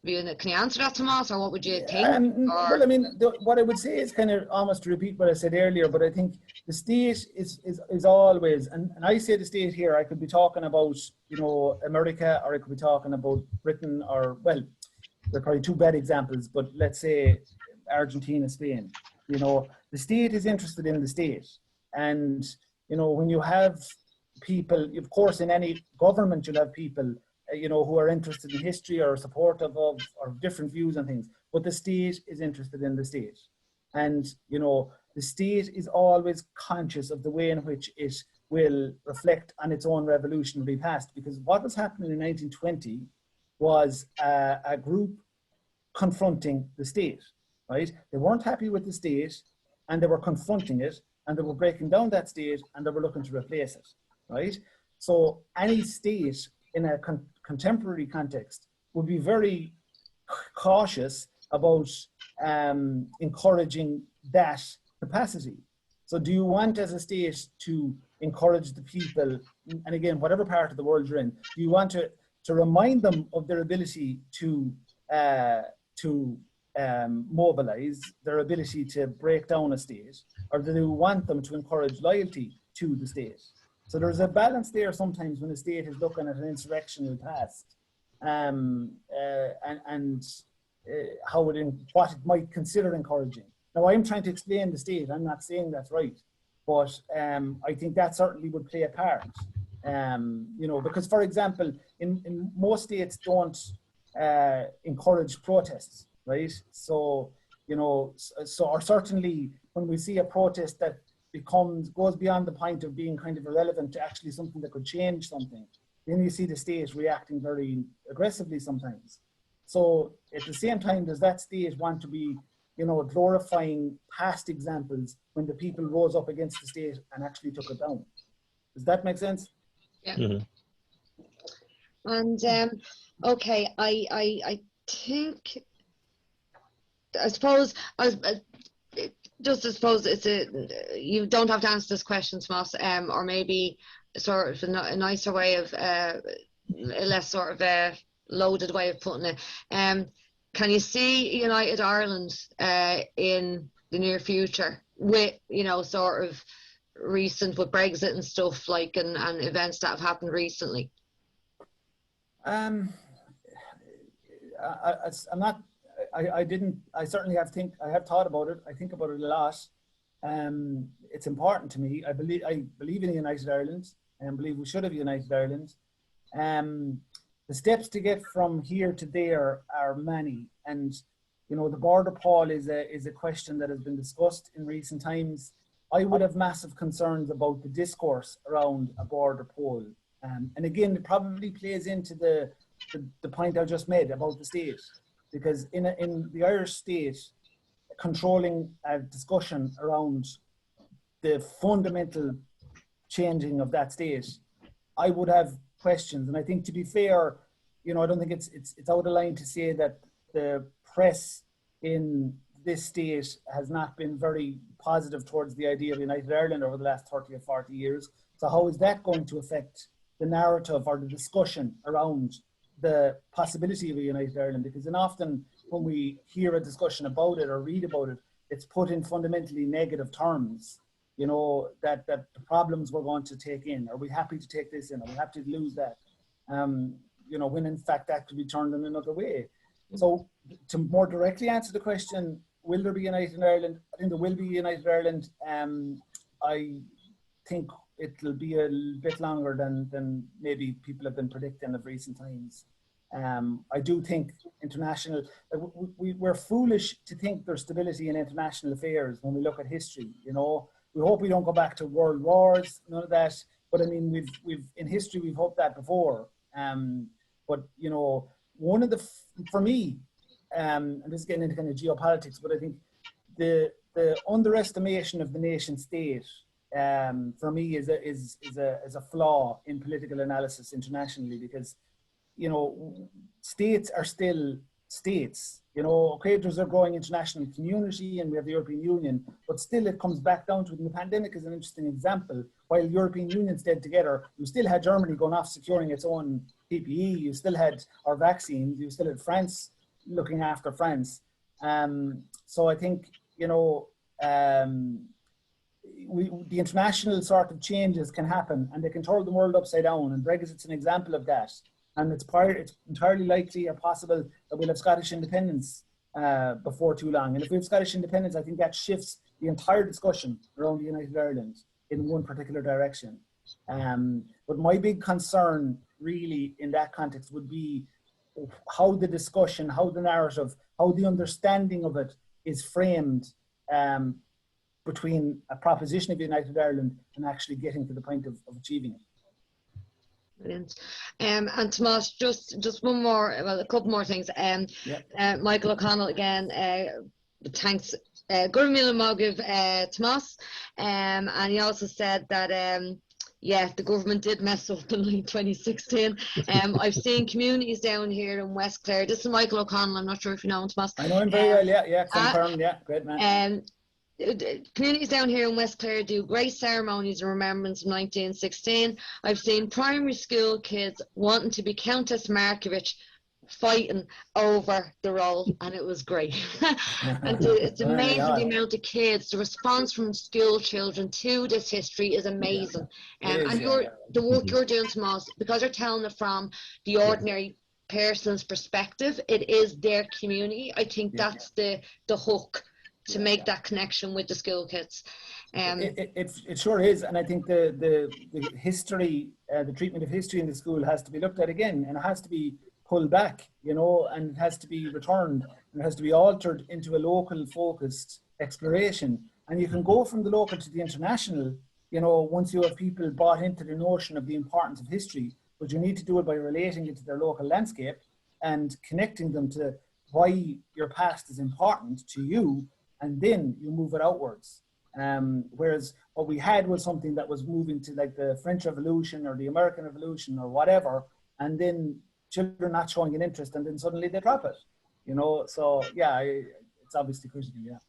Can you answer that, Tomás, or what would you think? Well, I mean, what I would say is kind of almost to repeat what I said earlier, but I think the state is always, and I say the state here, I could be talking about, you know, America, or I could be talking about Britain, or, well, they're probably two bad examples, but let's say Argentina, Spain. You know, the state is interested in the state. And, you know, when you have people, of course, in any government, you'll have people, you know, who are interested in history or supportive of or different views on things, but the state is interested in the state. And, you know, the state is always conscious of the way in which it will reflect on its own revolutionary past, because what was happening in 1920 was a group confronting the state, right? They weren't happy with the state, and they were confronting it, and they were breaking down that state, and they were looking to replace it, right? So any state in a contemporary context would be very cautious about encouraging that capacity. So do you want as a state to encourage the people, and again, whatever part of the world you're in, do you want to remind them of their ability to mobilize, their ability to break down a state, or do you want them to encourage loyalty to the state? So there's a balance there sometimes when the state is looking at an insurrectional past, what it might consider encouraging. Now, I'm trying to explain the state. I'm not saying that's right, but I think that certainly would play a part. You know, because, for example, in most states don't encourage protests, right? So, you know, or certainly when we see a protest that goes beyond the point of being kind of irrelevant to actually something that could change something, then you see the state reacting very aggressively sometimes. So at the same time, does that state want to be, you know, glorifying past examples when the people rose up against the state and actually took it down? Does that make sense? Yeah. Mm-hmm. And okay, I think, I suppose it's you don't have to answer this question, Tomás, or maybe sort of a nicer way of a less sort of a loaded way of putting it. Can you see United Ireland in the near future with, you know, sort of recent with Brexit and stuff like and events that have happened recently? I certainly have thought about it. I think about it a lot. It's important to me. I believe in a United Ireland, and believe we should have a United Ireland. The steps to get from here to there are many, and you know, the border poll is a question that has been discussed in recent times. I would have massive concerns about the discourse around a border poll, and again, it probably plays into the point I just made about the state, because in the Irish state, controlling a discussion around the fundamental changing of that state, I would have questions. And I think, to be fair, you know, I don't think it's out of line to say that the press in this state has not been very positive towards the idea of United Ireland over the last 30 or 40 years. So how is that going to affect the narrative or the discussion around the possibility of a United Ireland? Because then often when we hear a discussion about it or read about it, it's put in fundamentally negative terms. You know, that the problems we're going to take in, are we happy to take this in, are we happy to lose that? You know, when in fact that could be turned in another way. So to more directly answer the question, will there be United Ireland? I think there will be United Ireland. I think it'll be a bit longer than maybe people have been predicting of recent times. I do think we're foolish to think there's stability in international affairs when we look at history. You know, we hope we don't go back to world wars, none of that. But I mean, we've in history we've hoped that before. But you know, for me, and this is getting into kind of geopolitics, but I think the underestimation of the nation state for me is a flaw in political analysis internationally, because you know, states are still states. You know, okay, there's a growing international community and we have the European Union, but still it comes back down to it. And the pandemic is an interesting example. While the European Union stayed together, you still had Germany going off securing its own PPE, you still had our vaccines, you still had France looking after France. So I think, you know, the international sort of changes can happen and they can turn the world upside down, and Brexit's an example of that. And it's entirely likely or possible that we'll have Scottish independence before too long. And if we have Scottish independence, I think that shifts the entire discussion around the United Ireland in one particular direction. But my big concern really in that context would be how the discussion, how the narrative, how the understanding of it is framed between a proposition of United Ireland and actually getting to the point of achieving it. Brilliant. And Tomás, just one more, well, a couple more things. Michael O'Connell again, thanks. Cuimhneamh Mogiv Tomás, and he also said that the government did mess up in like 2016. I've seen communities down here in West Clare. This is Michael O'Connell. I'm not sure if you know him, Tomás. I know him very well. Great man. Communities down here in West Clare do great ceremonies in remembrance of 1916. I've seen primary school kids wanting to be Countess Markievicz fighting over the role, and it was great. And it's amazing the amount of kids, the response from school children to this history is amazing. And the work you're doing, Tomás, because you're telling it from the ordinary person's perspective, it is their community. I think that's the hook to make that connection with the school kids. It sure is, and I think the history, the treatment of history in the school has to be looked at again, and it has to be pulled back, and it has to be returned, and it has to be altered into a local focused exploration. And you can go from the local to the international, once you have people bought into the notion of the importance of history, but you need to do it by relating it to their local landscape and connecting them to why your past is important to you, and then you move it outwards. Whereas what we had was something that was moving to like the French Revolution or the American Revolution or whatever, and then children not showing an interest, and then suddenly they drop it. So it's obviously critical.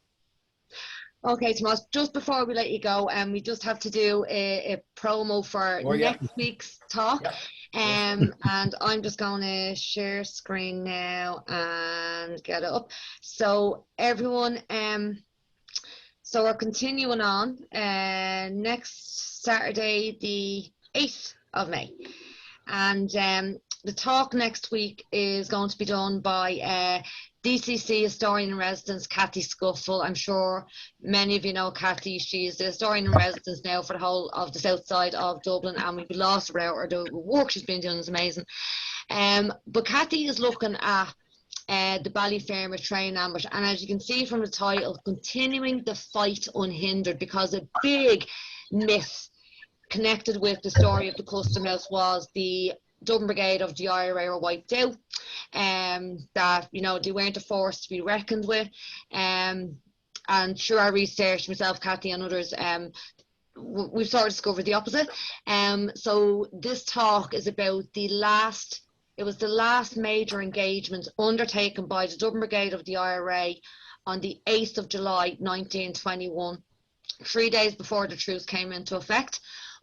Okay, Tomás, just before we let you go, we just have to do a promo for next week's talk. And I'm just going to share screen now and get it up. So everyone, so we're continuing on next Saturday, the 8th of May. And the talk next week is going to be done by DCC historian in residence Cathy Scuffle. I'm sure many of you know Cathy. She's the historian in residence now for the whole of the south side of Dublin, and we'd be lost without her. The work she's been doing is amazing. But Cathy is looking at the Ballyfermot train ambush, and as you can see from the title, continuing the fight unhindered, because a big myth connected with the story of the Custom House was the Dublin Brigade of the IRA were wiped out, that they weren't a force to be reckoned with, and through our research, myself, Cathy and others, we've sort of discovered the opposite. So this talk is about the last major engagement undertaken by the Dublin Brigade of the IRA on the 8th of July 1921, 3 days before the truce came into effect.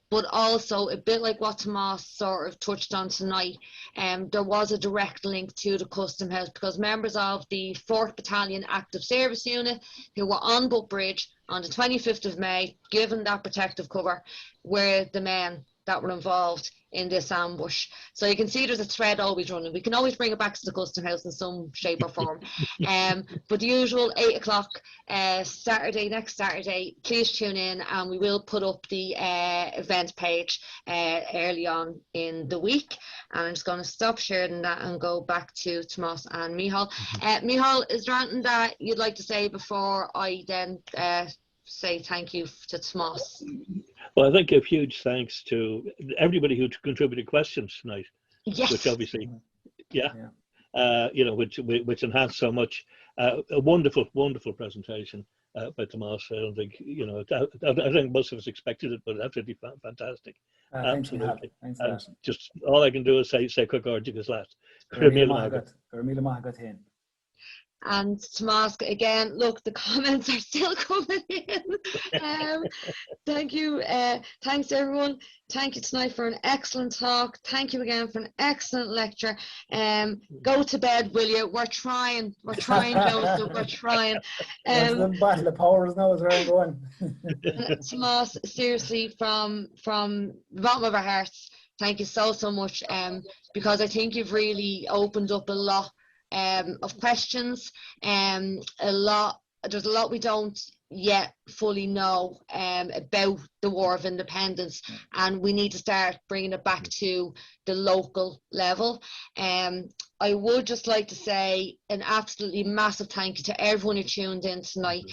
But also, a bit like what Tomás sort of touched on tonight, there was a direct link to the Custom House, because members of the 4th Battalion Active Service Unit who were on Buck Bridge on the 25th of May, given that protective cover, were the men that were involved in this ambush. So you can see there's a thread always running. We can always bring it back to the Custom House in some shape or form. But the usual 8 o'clock Saturday, next Saturday, please tune in, and we will put up the event page early on in the week. And I'm just going to stop sharing that and go back to Tomás and Micheál. Micheál, is there anything that you'd like to say before I then say thank you to Tomás? Well, I think a huge thanks to everybody who contributed questions tonight, which obviously, which enhanced so much. A wonderful, wonderful presentation by Tomás. I don't think, I think most of us expected it, but absolutely fantastic. Absolutely. Thanks, just all I can do is say quick ordigus last. And Tomás, again, look, the comments are still coming in. Thank you. Thanks, everyone. Thank you tonight for an excellent talk. Thank you again for an excellent lecture. Go to bed, will you? We're trying, Joseph. We're trying. The battle of powers now is where I'm going. Tomás, seriously, from the bottom of our hearts, thank you so much. Because I think you've really opened up a lot of questions, there's a lot we don't yet fully know about the War of Independence, and we need to start bringing it back to the local level. I would just like to say an absolutely massive thank you to everyone who tuned in tonight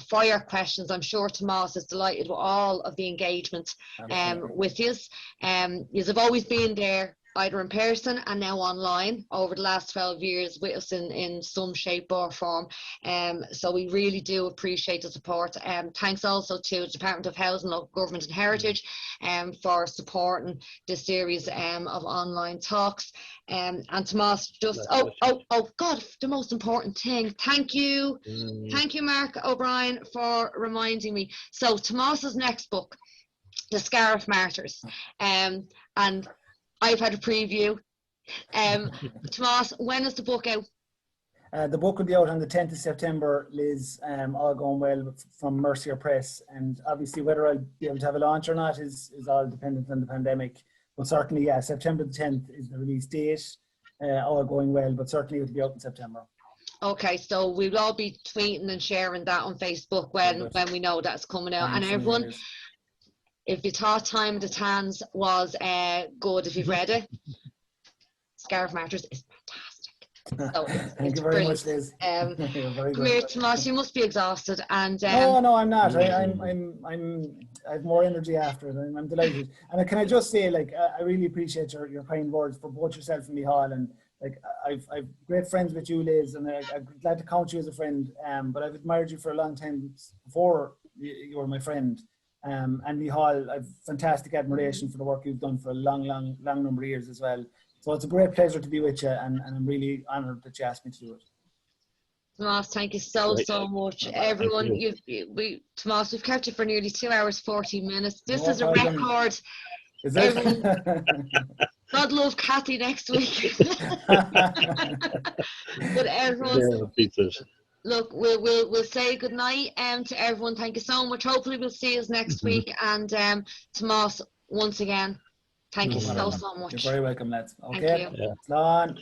for your questions. I'm sure Tomás is delighted with all of the engagement with you. You have always been there, either in person and now online, over the last 12 years with us in some shape or form. So we really do appreciate the support. Thanks also to the Department of Housing, Local Government and Heritage for supporting this series of online talks. And Tomás, just, oh God, the most important thing. Thank you. Thank you, Mark O'Brien, for reminding me. So Tomás's next book, The Scariff Martyrs, and I've had a preview. Tomás, when is the book out? The book will be out on the 10th of September, Liz, all going well, from Mercier Press. And obviously whether I'll be able to have a launch or not is all dependent on the pandemic. But certainly, yeah, September the 10th is the release date, all going well, but certainly it'll be out in September. Okay, so we'll all be tweeting and sharing that on Facebook when we know that's coming out. And everyone, if you thought Time of the Tans was good, if you've read it, Scariff Martyrs is fantastic. So Thank you very much, Liz. Come here, Tomás, you must be exhausted. And no, I'm not. I have more energy after it. I'm delighted. And can I just say, like, I really appreciate your kind words for both yourself and Micheál. And like, I've great friends with you, Liz, and I'm glad to count you as a friend. But I've admired you for a long time before you were my friend. And Micheál, I've fantastic admiration for the work you've done for a long number of years as well. So it's a great pleasure to be with you, and I'm really honoured that you asked me to do it. Tomás, thank you so much. Everyone, Tomás, we've kept you for nearly 2 hours, 40 minutes. This is a record. Is it? God love Kathy next week. But everyone, look, we'll say good night to everyone. Thank you so much. Hopefully we'll see us next week. And Tomás, once again, thank you so much. You're very welcome, lads. Okay. Thank you. Slán.